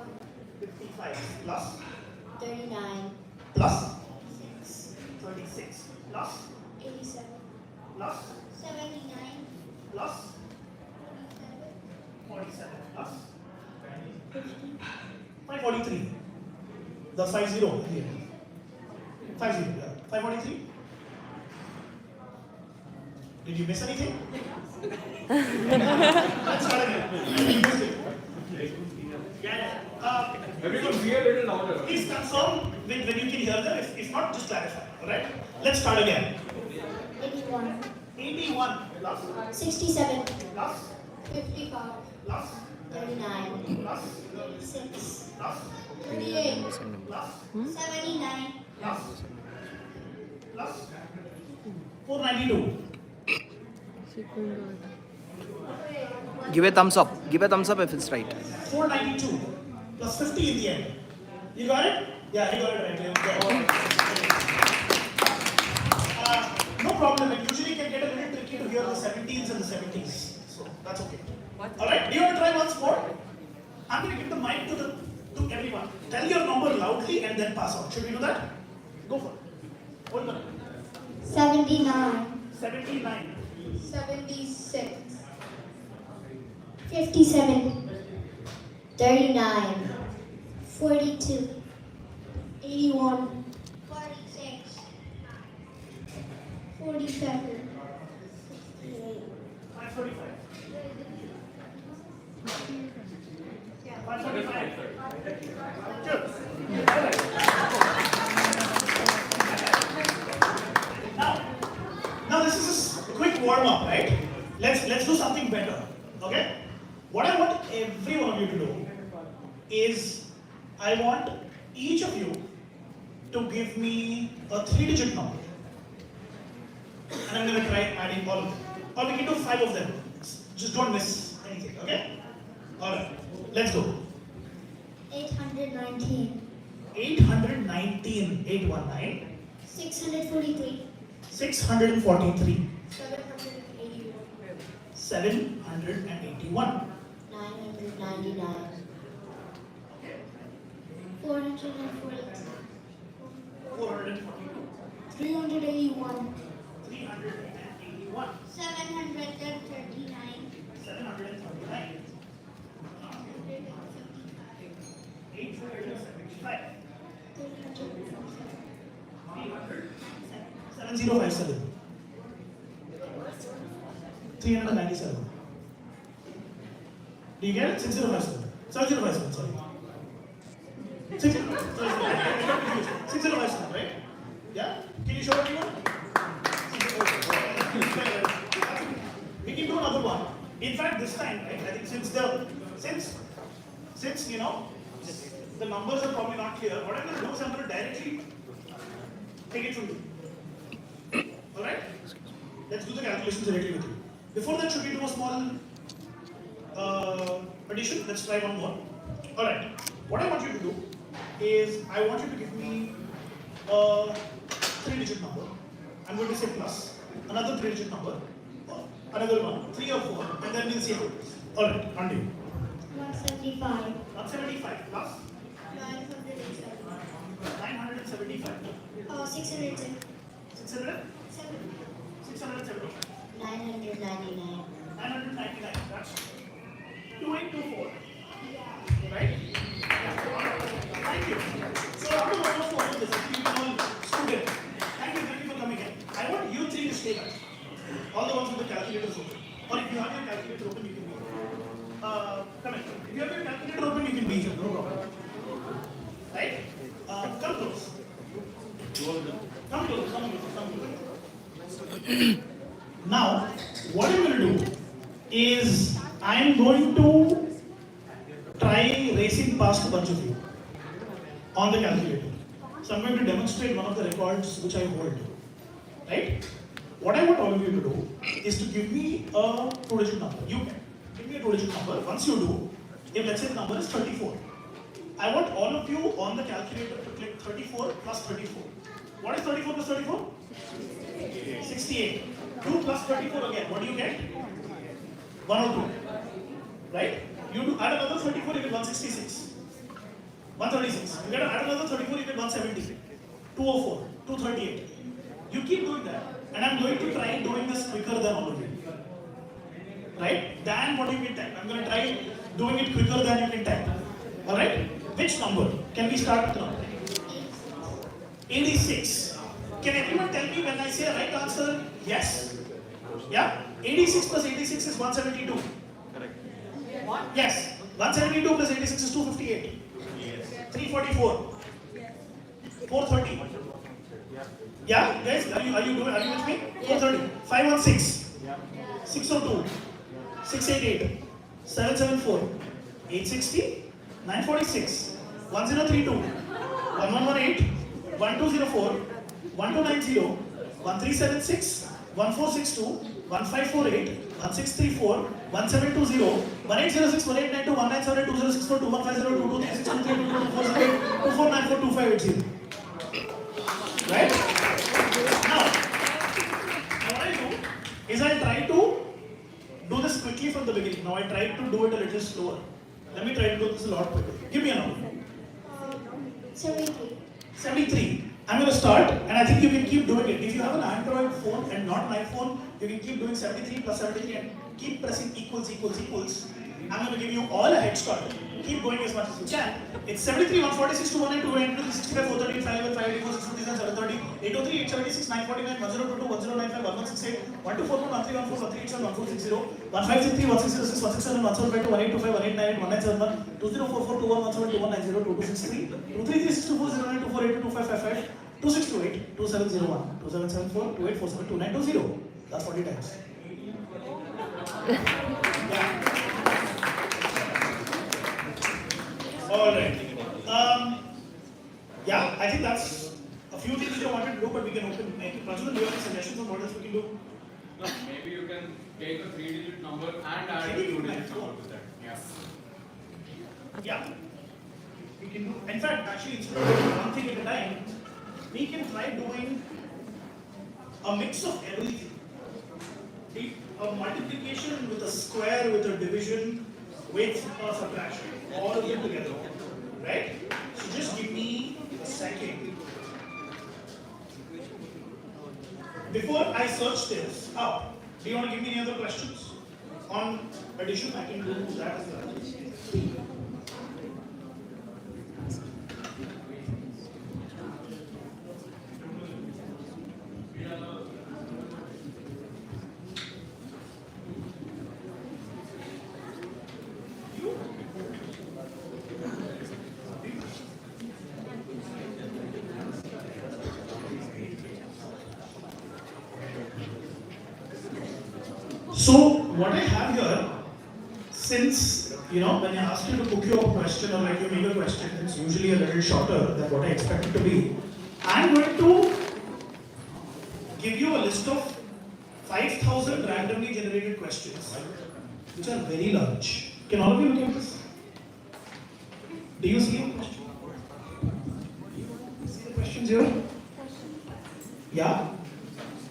55 plus 39. plus 543. The 50 here. 50, yeah. 543. Did you miss anything? Let's start again. You missed it. Yeah. Everyone be a little louder. Please confirm when you can hear them. If not, just clarify. Alright? Let's start again. 81. 81 plus 67. plus 55. plus 39. plus 36. plus 38. plus 79. plus plus 492. Give a thumbs up. Give a thumbs up if it's right. 492 plus 50 in the end. You got it? Yeah, you got it right. No problem. It usually can get a little tricky to hear the 17s and the 70s. So that's okay. Alright, do you want to try once more? I'm going to give the mic to everyone. Tell your number loudly and then pass on. Should we do that? Go for it. Hold on. 79. 79. 76. 57. 39. 42. 81. 46. 47. 68. 545. 545. Good. Now this is a quick warm up, right? Let's do something better. Okay? What I want every one of you to do is I want each of you to give me a 3-digit number. And I'm going to try adding all of them. Or we can do 5 of them. Just don't miss anything, okay? Alright, let's go. 819. 819, 819, 643. 643, 781. 781, 999. 442. 442, 381. 381, 739. 739, 875, 7057, 397. Do you get it? 6057. 7057, sorry. 6057, right? Yeah? Can you show everyone? We can do another one. In fact, this time, right? I think since you know the numbers are probably not clear, what I'm going to do is I'm going to directly take it from you. Alright? Let's do the calculations directly with you. Before that, should we do a small addition? Let's try one more. Alright. What I want you to do is I want you to give me a 3-digit number. I'm going to say plus. Another 3-digit number. Another one. 3 or 4. And then we'll see how it is. Alright. On to you. 175. 175 plus 907. 975. 610. 600? 670. 999. 999. That's 2824. Right? Thank you. So after one of all this, you all students, thank you for coming in. I want you three to stay back. All the ones with the calculators open. Or if you have your calculator open, you can be. Come in. If you have your calculator open, you can be here. No problem. Right? Come close. Come close. Now, what I'm going to do is I'm going to try racing past a bunch of you on the calculator. So I'm going to demonstrate one of the records which I hold. Right? What I want all of you to do is to give me a 2-digit number. You can give me a 2-digit number. Once you do, if let's say the number is 34, I want all of you on the calculator to click 34 plus 34. What is 34 plus 34? 68. 2 plus 34 again. What do you get? 102. Right? You do add another 34, you get 166. 136. You get add another 34, you get 170. 204. 238. You keep doing that. And I'm going to try doing this quicker than all of you. Right? Than what you can type. I'm going to try doing it quicker than you can type. Alright? Which number? Can we start with the number? 86. Can everyone tell me when I say a right answer? Yes. Yeah? 86 plus 86 is 172. Correct. Yes. 172 plus 86 is 258. Yes. 344. 430. Yeah, guys, are you with me? 430. 516. 602. 688. 774. 860. 946. 1032. 1118. 1204. 1290. 1376. 1462. 1548, 1634, 1720, 1806, 1892, 1978, 2064, 2150, 22, 2494, 2580. Right? Now, what I do is I try to do this quickly from the beginning. Now I try to do it a little slower. Let me try to do this a lot quicker. Give me a number. 73. 73. I'm going to start, and I think you can keep doing it. If you have an Android phone and not an iPhone, you can keep doing 73 plus 73 and keep pressing equals, equals, equals. I'm going to give you all a head start. Keep going as much as you can. It's 73, 146, 219, 292, 65, 430, 511, 584, 657, 730, 803, 876, 949, 1022, 1095, 1168, 1241, 1314, 1387, 1460, 1563, 1606, 167, 1752, 1825, 1898, 1971, 2044, 2117, 2190, 2263, 233, 624, 09, 2482, 2555, 2628, 2701, 2774, 2847, 2920. That's 40 times. Yeah. All right. Yeah, I think that's a few things I wanted to do, but we can open. Rajul, do you have any suggestions on what else we can do? No, maybe you can take a 3-digit number and add a 2-digit number to that. Yeah. Yeah. We can do. In fact, actually, instead of doing one thing at a time, we can try doing a mix of everything. A multiplication with a square, with a division, with a subtraction, all of them together, right? So just give me a second. Before I search this up, do you want to give me any other questions on addition? I can do that as well. So what I have here, since when I ask you to cook your question or like you make a question, it's usually a little shorter than what I expect it to be. I'm going to give you a list of 5,000 randomly generated questions, which are very large. Can all of you look at this? Do you see a question? See the questions here? Yeah?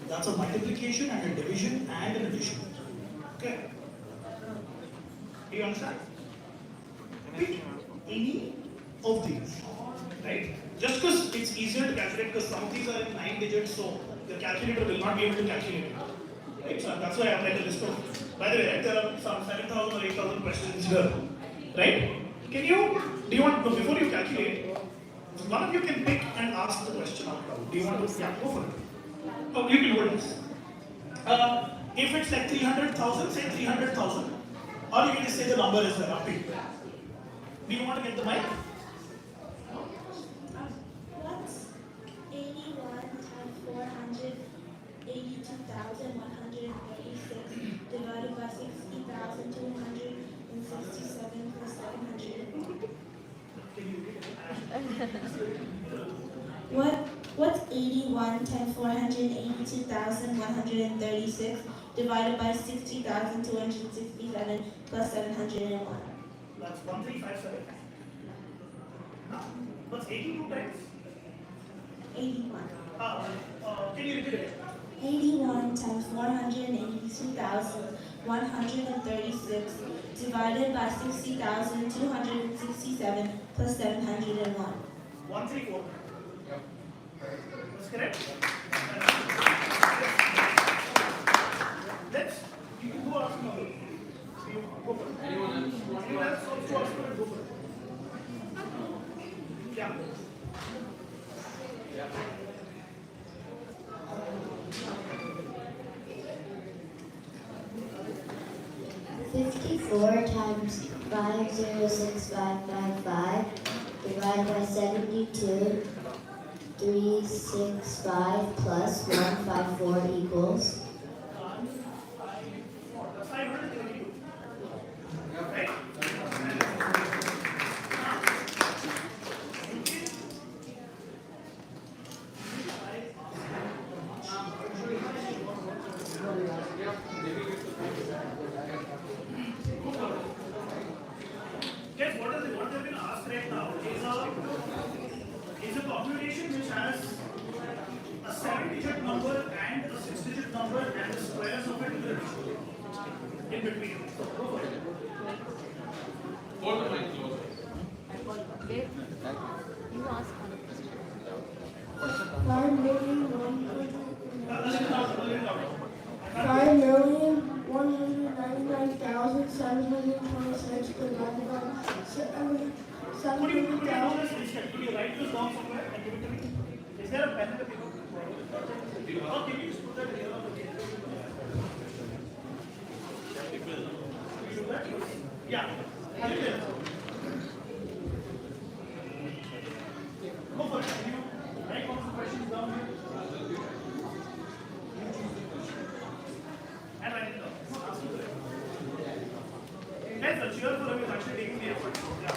That's a multiplication and a division and an addition. Okay. Do you understand? Pick any of these, right? Just because it's easier to calculate, because some of these are in 9 digits, so the calculator will not be able to calculate it. Right? So that's why I have made a list of. By the way, right, there are some 7,000 or 8,000 questions here, right? Do you want, before you calculate, one of you can pick and ask the question out loud. Do you want to? Yeah, go for it. Oh, you can do this. If it's like 300,000, say 300,000. Or you can just say the number is there, up to you. Do you want to get the mic? What's 81 times 482,136 divided by 60,267 plus 700? What's 81 times 482,136 divided by 60,267 plus 701? That's 1357. What's 82 times? 81. Can you repeat it? 81 times 482,136 divided by 60,267 plus 701. 134. That's correct. You can go ask another. Go for it. Anyone else? Anyone else wants to ask for it? Go for it. Yeah. 54 times 506555 divided by 72, 365 plus 154 equals 532. Right? Guys, what they've been asked right now is a computation which has a 7-digit number and a 6-digit number and the squares of it in between. So go for it. Hold the mic closer. You ask one question. 5,199,726 divided by Could you do this instead? Could you write this down somewhere and give it to me? Is there a pen and a paper? Or can you just put that here on the table? Can you do that? Yeah. Have you done? Go for it. Can you write one of the questions down here? And write it down. Ask you that. Guys, a cheer for him is actually taking the effort. Yeah.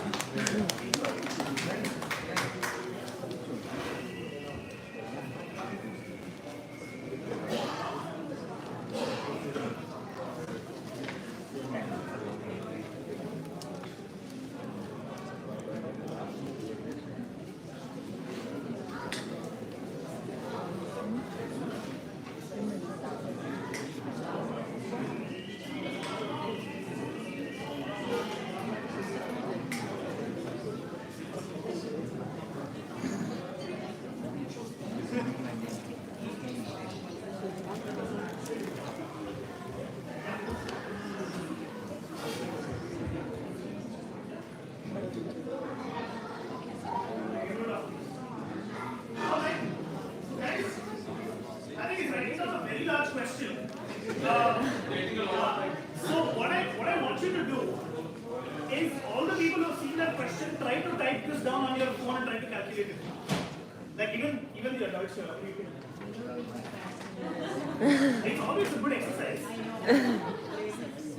It's always a good exercise.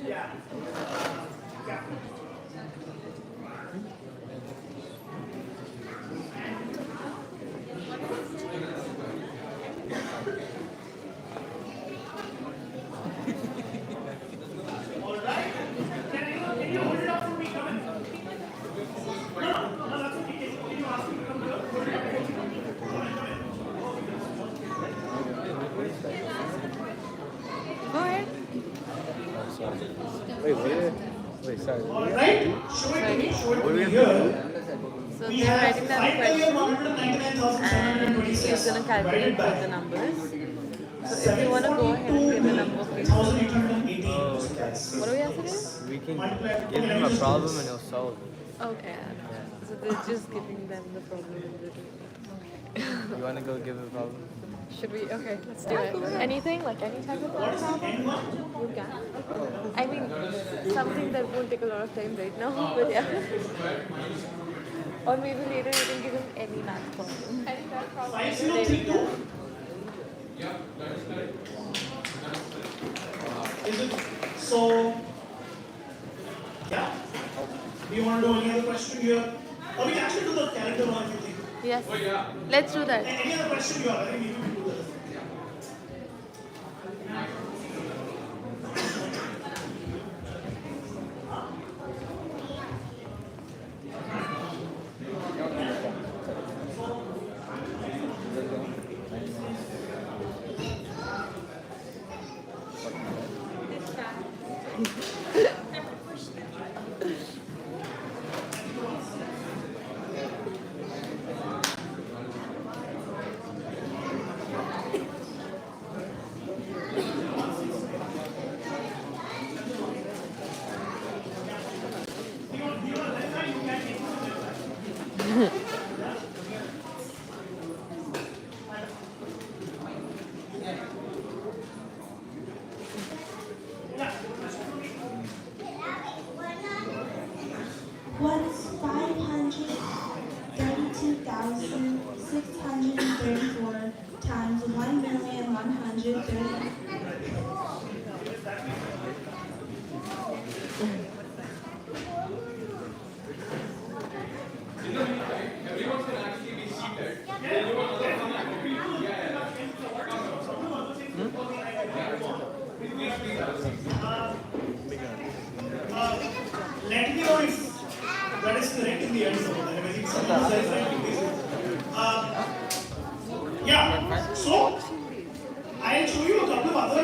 Yeah. Yeah. All right. Can you hold it up for me? Come in. No, that's okay. Can you ask me to come here? Hold it up. Come in. Go ahead. Wait, sorry. All right. Show it to me. Show it to me here. So We he's have writing down the question and 5,199,726 he's going to calculate divided both the by numbers. So if you want to go ahead and give the number, please. 1,818. What do we have to do? We can give him a problem and he'll solve it. Okay. So they're just giving them the problem. You want to go give him a problem? Should we? Okay, let's do it. Anything? Like any type of problem? You can. I mean, something that won't take a lot of time right now, but yeah. Or maybe later you can give him any math problem. Any math problem. 5032. Is it so? Yeah. Do you want to do any other question here? Or we can actually do the calendar one if you think. Yes. Let's do that. Any other question you have? I think maybe we can do that. In the meantime, everyone can actually be seated. Then you will other one activity. Let me know if that is correct in the end. I think someone says right. Yeah. So I'll show you a couple of other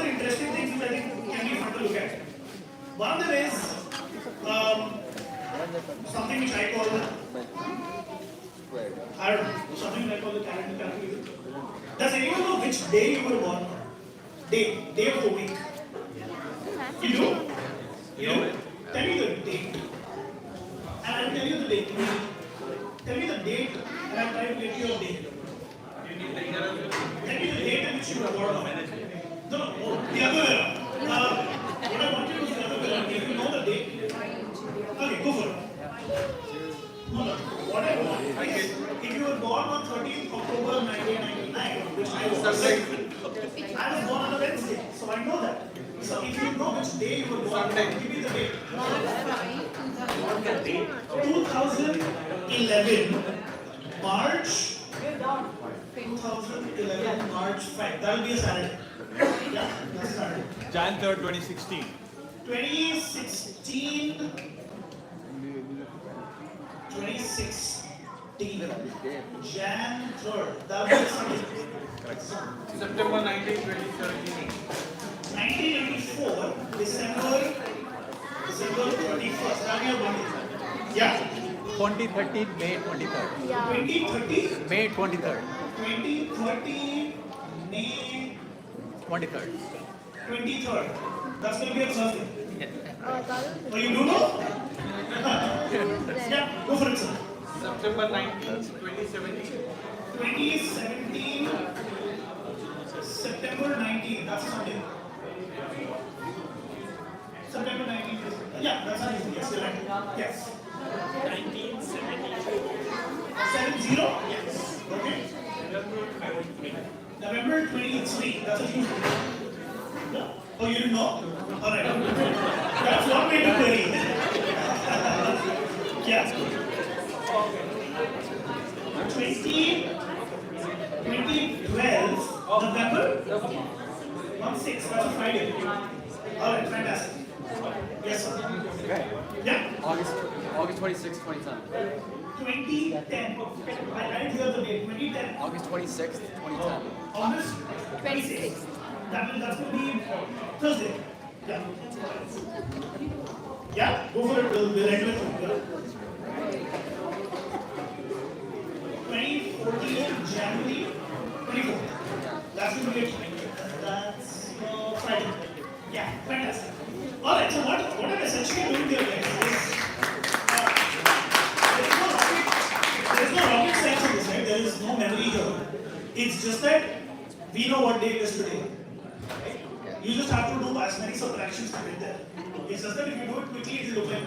interesting things which I think can be fun to look at. One of them is something which I call something which I call the calendar calculator. Does anyone know which day you were born? Day of the week. You do? You know? Tell me the date. And I'll tell you the date. Tell me the date and I'll try to get you a date. Tell me the date at which you were born. No, the other way around. What I want you to do is the other way around. If you know the date, okay, go for it. No, what I want is, if you were born on 13th October 1999, which I was born on a Wednesday, so I know that. So if you know which day you were born, give me the date. 2011, March 5. That will be a Saturday. Yeah, that's Saturday. Jan 3rd, 2016. 2016, Jan 3rd. That will be a Sunday. September 19, 2017. 1984, December 21st. That will be a Monday. Yeah. 2013, May 23rd. 2030, May 23rd. 2030, May 23rd. 23rd. That's going to be a Thursday. Oh, you do know? Yeah, go for it, sir. September 19, 2017. 2017, September 19. That's a Sunday. September 19. Yeah, that's Sunday. Yes, you're right. Yes. 1970. 70? Yes. Okay. November 23. That's a Tuesday. No? Oh, you didn't know? Alright. That's one way to query. Yeah. 2012 November 16. That's a Friday. Alright, fantastic. Yes, sir. Okay. Yeah. August 26, 2010. 2010. I didn't hear the date. 2010. August 26th, 2010. August 26th. That's going to be Thursday. Yeah. Yeah, go for it. We'll end with it. 2014 January 24th. That's going to be it. That's Friday. Yeah, fantastic. Alright, so what I'm essentially doing here guys is there's no rocket science in this, right? There is no memory here. It's just that we know what day it is today. Right? You just have to do as many subtractions to get there. It's just that if you do it quickly, it will look like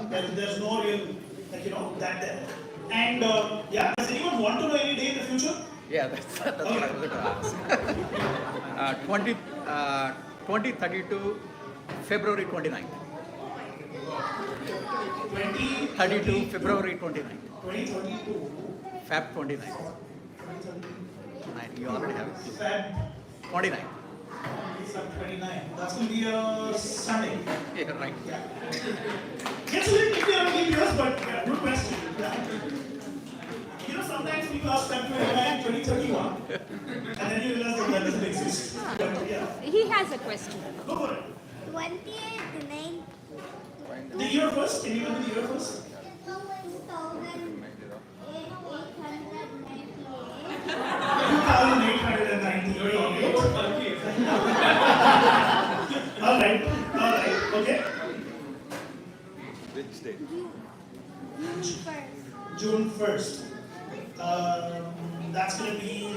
magic. There's no real, that there. And yeah, does anyone want to know any day in the future? Yeah, that's what I was going to ask. 2032, February 29th. 2032, February 29th. 2032. Feb 29th. You already have it. Feb 29. Feb 29. That's going to be a Sunday. Yeah, right. Yeah. Yes, a little bit around years, but yeah, good question. Yeah. Sometimes people ask Feb 29, 2031, and then you realize that doesn't exist. But, yeah. He has a question. Go for it. 28, The year first? Can you give me the year first? 2898. Alright, okay. Which date? June 1st. That's gonna be.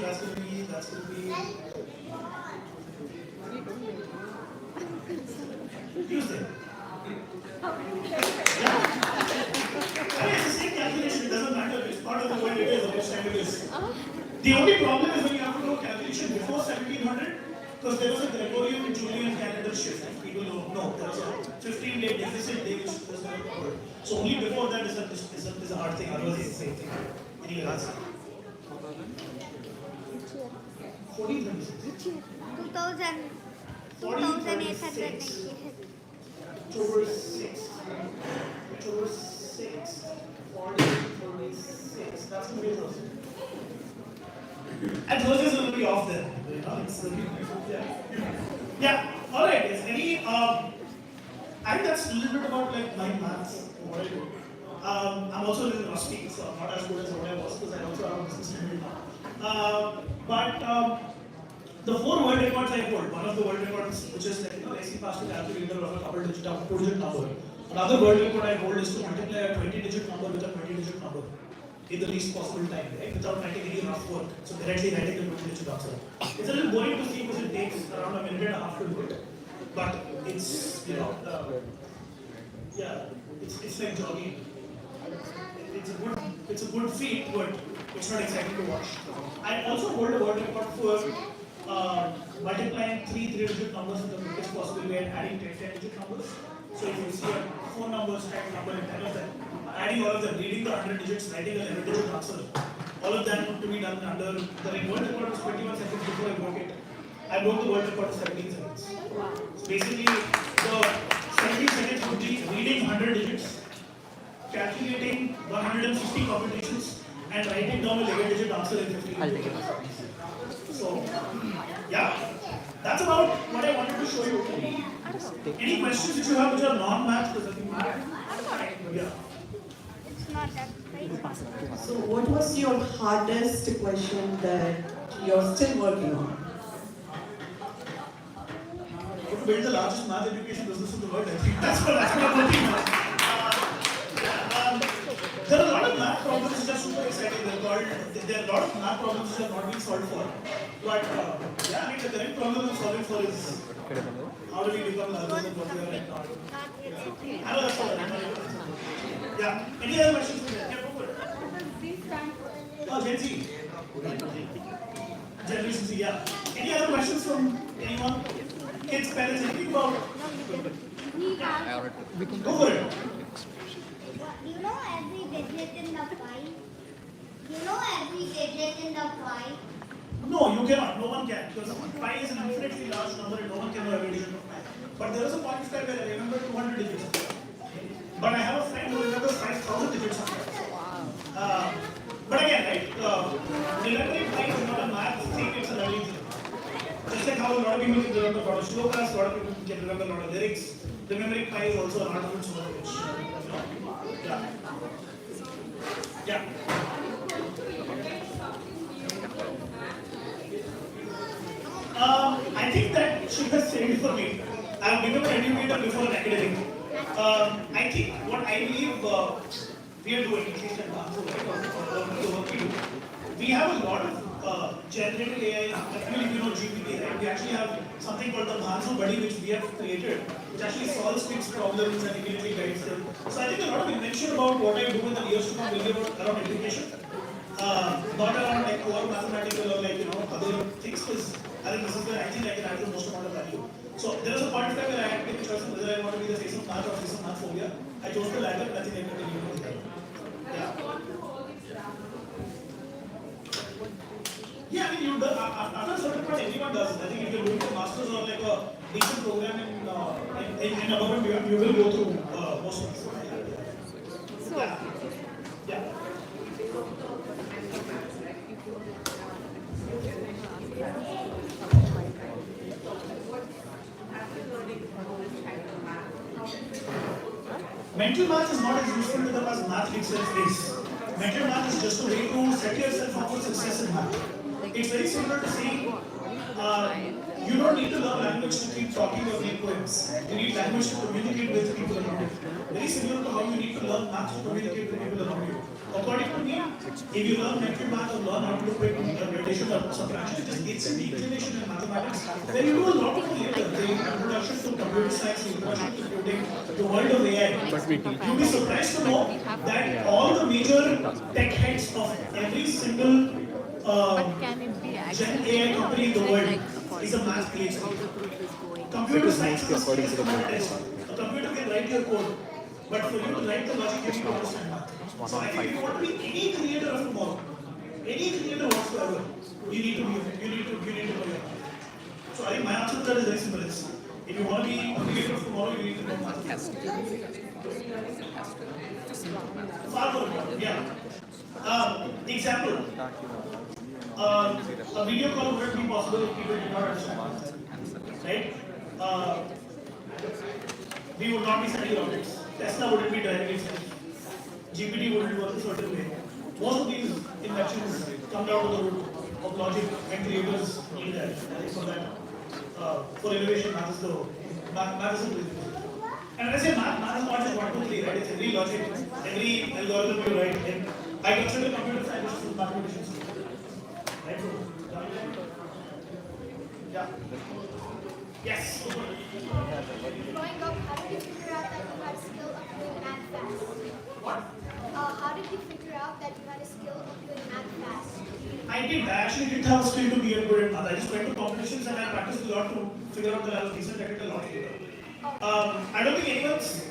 Tuesday. It's the same calculation, it doesn't matter which part of the world it is or which time it is. The only problem is when you have to do a calculation before 1700? Because there was a Gregorian Julian calendar shift. People don't know. There was a 15-day deficit day which was never covered. So only before that is a hard thing. Otherwise, it's the same thing. Any answer? 1426. 2898. October 6th. October 6th. 1426. That's going to be interesting. And Thursdays will be off then. You know, it's yeah. All right. Is any? I think that's a little bit about like my maths. What I do. I'm also a little rusty, so I'm not as good as what I was because I also have a business degree now. The 4 world records I hold. One of the world records, which is like racing past a calculator of a two-digit number. Another world record I hold is to multiply a 20-digit number with a 20-digit number in the least possible time, right? Without writing any rough work. So directly writing the 20-digit answer. It's a little boring to see because it takes around a minute and a half to do it. But it's, you know, yeah, it's like jogging. It's a good feat, but it's not exciting to watch. I also hold a world record for multiplying 3 3-digit numbers in the quickest possible way and adding 10 10-digit numbers. So if you see a 4 numbers, type number and 10 of them, adding all of them, reading the 100 digits, writing an 11-digit answer, all of them to be done under the world record was 21 seconds before I broke it. I broke the world record in 17 seconds. So basically, the 17 seconds would be reading 100 digits, calculating 150 combinations, and writing down a 11-digit answer in 15 minutes. So, yeah, that's about what I wanted to show you. Any questions if you have which are non-math? Because I think math. Yeah. It's not that great. So what was your hardest question that you're still working on? To build the largest math education business in the world, I think that's what I'm working on. There are a lot of math problems which are super exciting. There are a lot of math problems which are not being solved for. But yeah, I mean the current problem I'm solving for is how do we become larger than what we are right now? I know that's all. Yeah. Any other questions from there? Yeah, go for it. Oh, Gen Z. Generation Z, yeah. Any other questions from anyone? Kids, parents, anything about? Go for it. You know every digit in the pie? You know every digit in the pie? No, you cannot. No one can. Because pi is an infinitely large number and no one can know every digit of pi. But there is a point of time where I remember 200 digits of pi. But I have a friend who remembers 5,000 digits of pi. But again, right, remembering pi is not a math thing, it's a learning thing. Just like how a lot of people can remember a lot of shlokas, a lot of people can remember a lot of lyrics. Remembering pi is also an art of its own, which, yeah. Yeah. I think that she has said it for me. I have become an educator before an academic. I think what I believe we are doing, at least at Bhanu, the work we do, we have a lot of generative AI, particularly if you know GPT, right? We actually have something called the Bhanu buddy which we have created, which actually solves fixed problems and immediately guides them. So I think a lot of invention about what I do in the years to come will be around education. Not around like core mathematical or like other things, because I think this is where I think I can add the most amount of value. So there was a point of time where I had to make a choice on whether I want to be the face of math or face of math phobia. I chose the latter, and I think I continue with that. Yeah, I mean, you do, after a certain point, everyone does it. I think if you're doing a master's or like a decent program in above and beyond, you will go through most of this. Yeah. Yeah. Mental math is not as useful to them as math itself is. Mental math is just a way to set yourself up for success in math. It's very similar to saying you don't need to learn language to keep talking or read poems. You need language to communicate with people around you. Very similar to how you need to learn math to communicate with people around you. According to me, if you learn mental math or learn how to do quick addition or subtraction, it's an inclination in mathematics where you do a lot of later. The introduction to computer science, the introduction to computing, the world of AI. You'll be surprised to know that all the major tech heads of every single But can it be Gen accepted? AI company in the world Like is a math according to PhD. how the group is going? Computer science is according to the A computer can write your code, but for you to write the logic, you need to understand math. So I think if you want to be any creator of tomorrow, any creator whatsoever, you need to know your math. So I think my answer to that is very simple. If you want to be a creator of tomorrow, you need to know math. Far more important, yeah. Example. A video call wouldn't be possible if people did not understand math. Right? We would not be sending rockets. Tesla wouldn't be driving itself. GPT wouldn't work a certain way. Most of these inventions come down to the root of logic and creators need that. I think for that, for innovation, math is the basic. And when I say math is not just 1, 2, 3, right? It's every logic, every algorithm you write. And I consider computer scientists as mathematicians. Right? Yeah. Yes. Growing up, how did you figure out that you had a skill of doing math fast? What? How did you figure out that you had a skill of doing math fast? I did. I actually didn't have a skill to be a good at math. I just went to competitions and I practiced a lot to figure out that I was decent at it a lot later. I don't think anyone's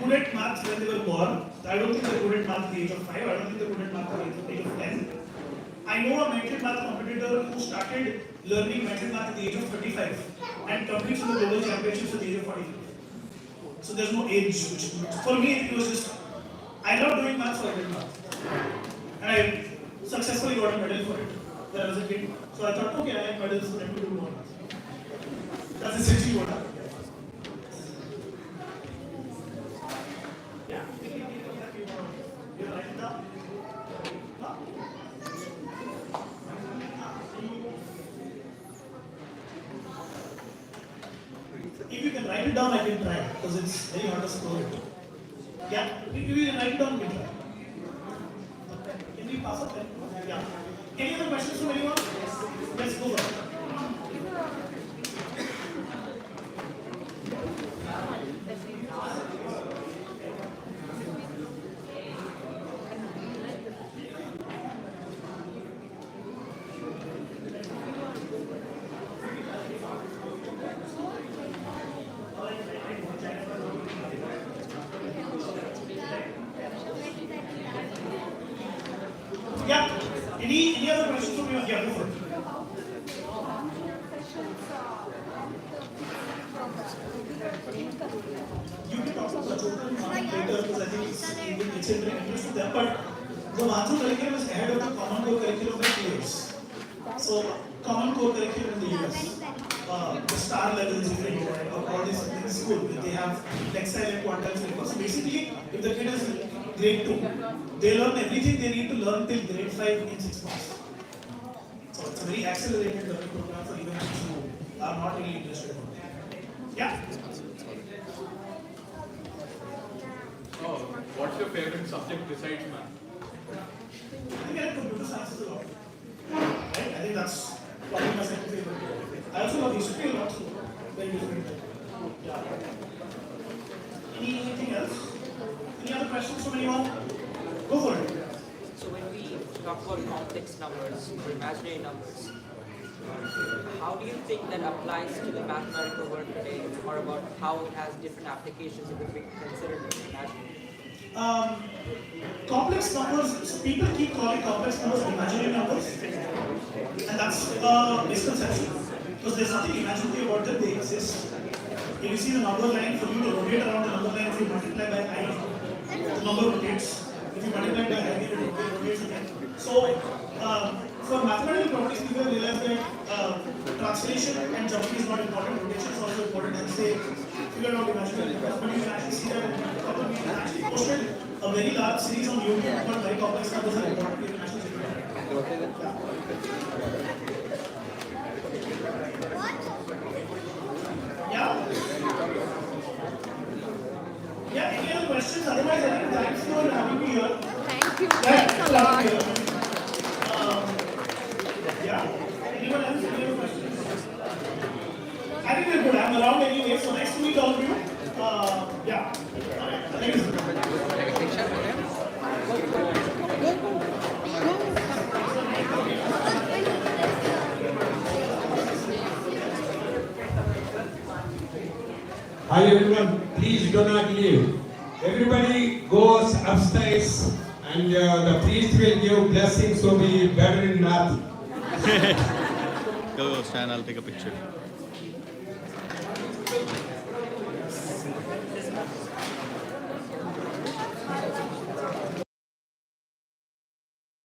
good at math when they were born. I don't think they're good at math at the age of 5. I don't think they're good at math at the age of 10. I know a mental math competitor who started learning mental math at the age of 35 and competes in the global championships at the age of 45. So there's no age. For me, it was just, I love doing math, so I did math. And I successfully got a medal for it when I was a kid. So I thought, okay, I like medals, so let me do more math. That's essentially what happened. Yeah. You write it down? No? If you can write it down, I can try, because it's very hard to score it. Yeah, if you can write it down, we can try. Can we pass up? Yeah. Any other questions from anyone? Let's go on. Yeah. Any other questions from you? Yeah, go for it. You can talk about the total later because I think it's in interest to them. But the Bhanu curriculum is ahead of the common core curriculum by 2 years. So common core curriculum in the US, the star level is different, all this in school. They have textile and quantum syllabus. So basically, if the kid is grade 2, they learn everything they need to learn till grade 5 in 6 months. So it's a very accelerated learning program for even kids who are not really interested in it. Yeah? Oh, what's your favorite subject besides math? I think I like computer science a lot. Right? I think that's probably my second favorite. I also love history a lot, so very different. Yeah. Anything else? Any other questions from anyone? Go for it. So when we talk about complex numbers or imaginary numbers, how do you think that applies to the mathematical work today, or about how it has different applications if we consider them imaginary? Complex numbers, so people keep calling complex numbers imaginary numbers, and that's a misconception because there's nothing imaginary about them, they exist. If you see the number line, for you to rotate around the number line, if you multiply by I, the number rotates. If you multiply by I, it rotates again. So, for mathematical properties, people realize that translation and jumping is not important, rotation is also important, and say, figure out imaginary numbers. But you can actually see that in a couple of people actually posted a very large series on YouTube called very complex numbers are important, you can actually check it out. Yeah? Yeah, any other questions? Otherwise, I think thanks for having me here. Thank you. Yeah, Thanks a lot. Yeah. Anyone else? Any other questions? I think we're good. I'm around anyway, so nice to meet all of you. Yeah. Thank you. Take a picture with him. Hi everyone, please do not leave. Everybody goes upstairs and the priest will give blessings so be better in math. Go stand, I'll take a picture.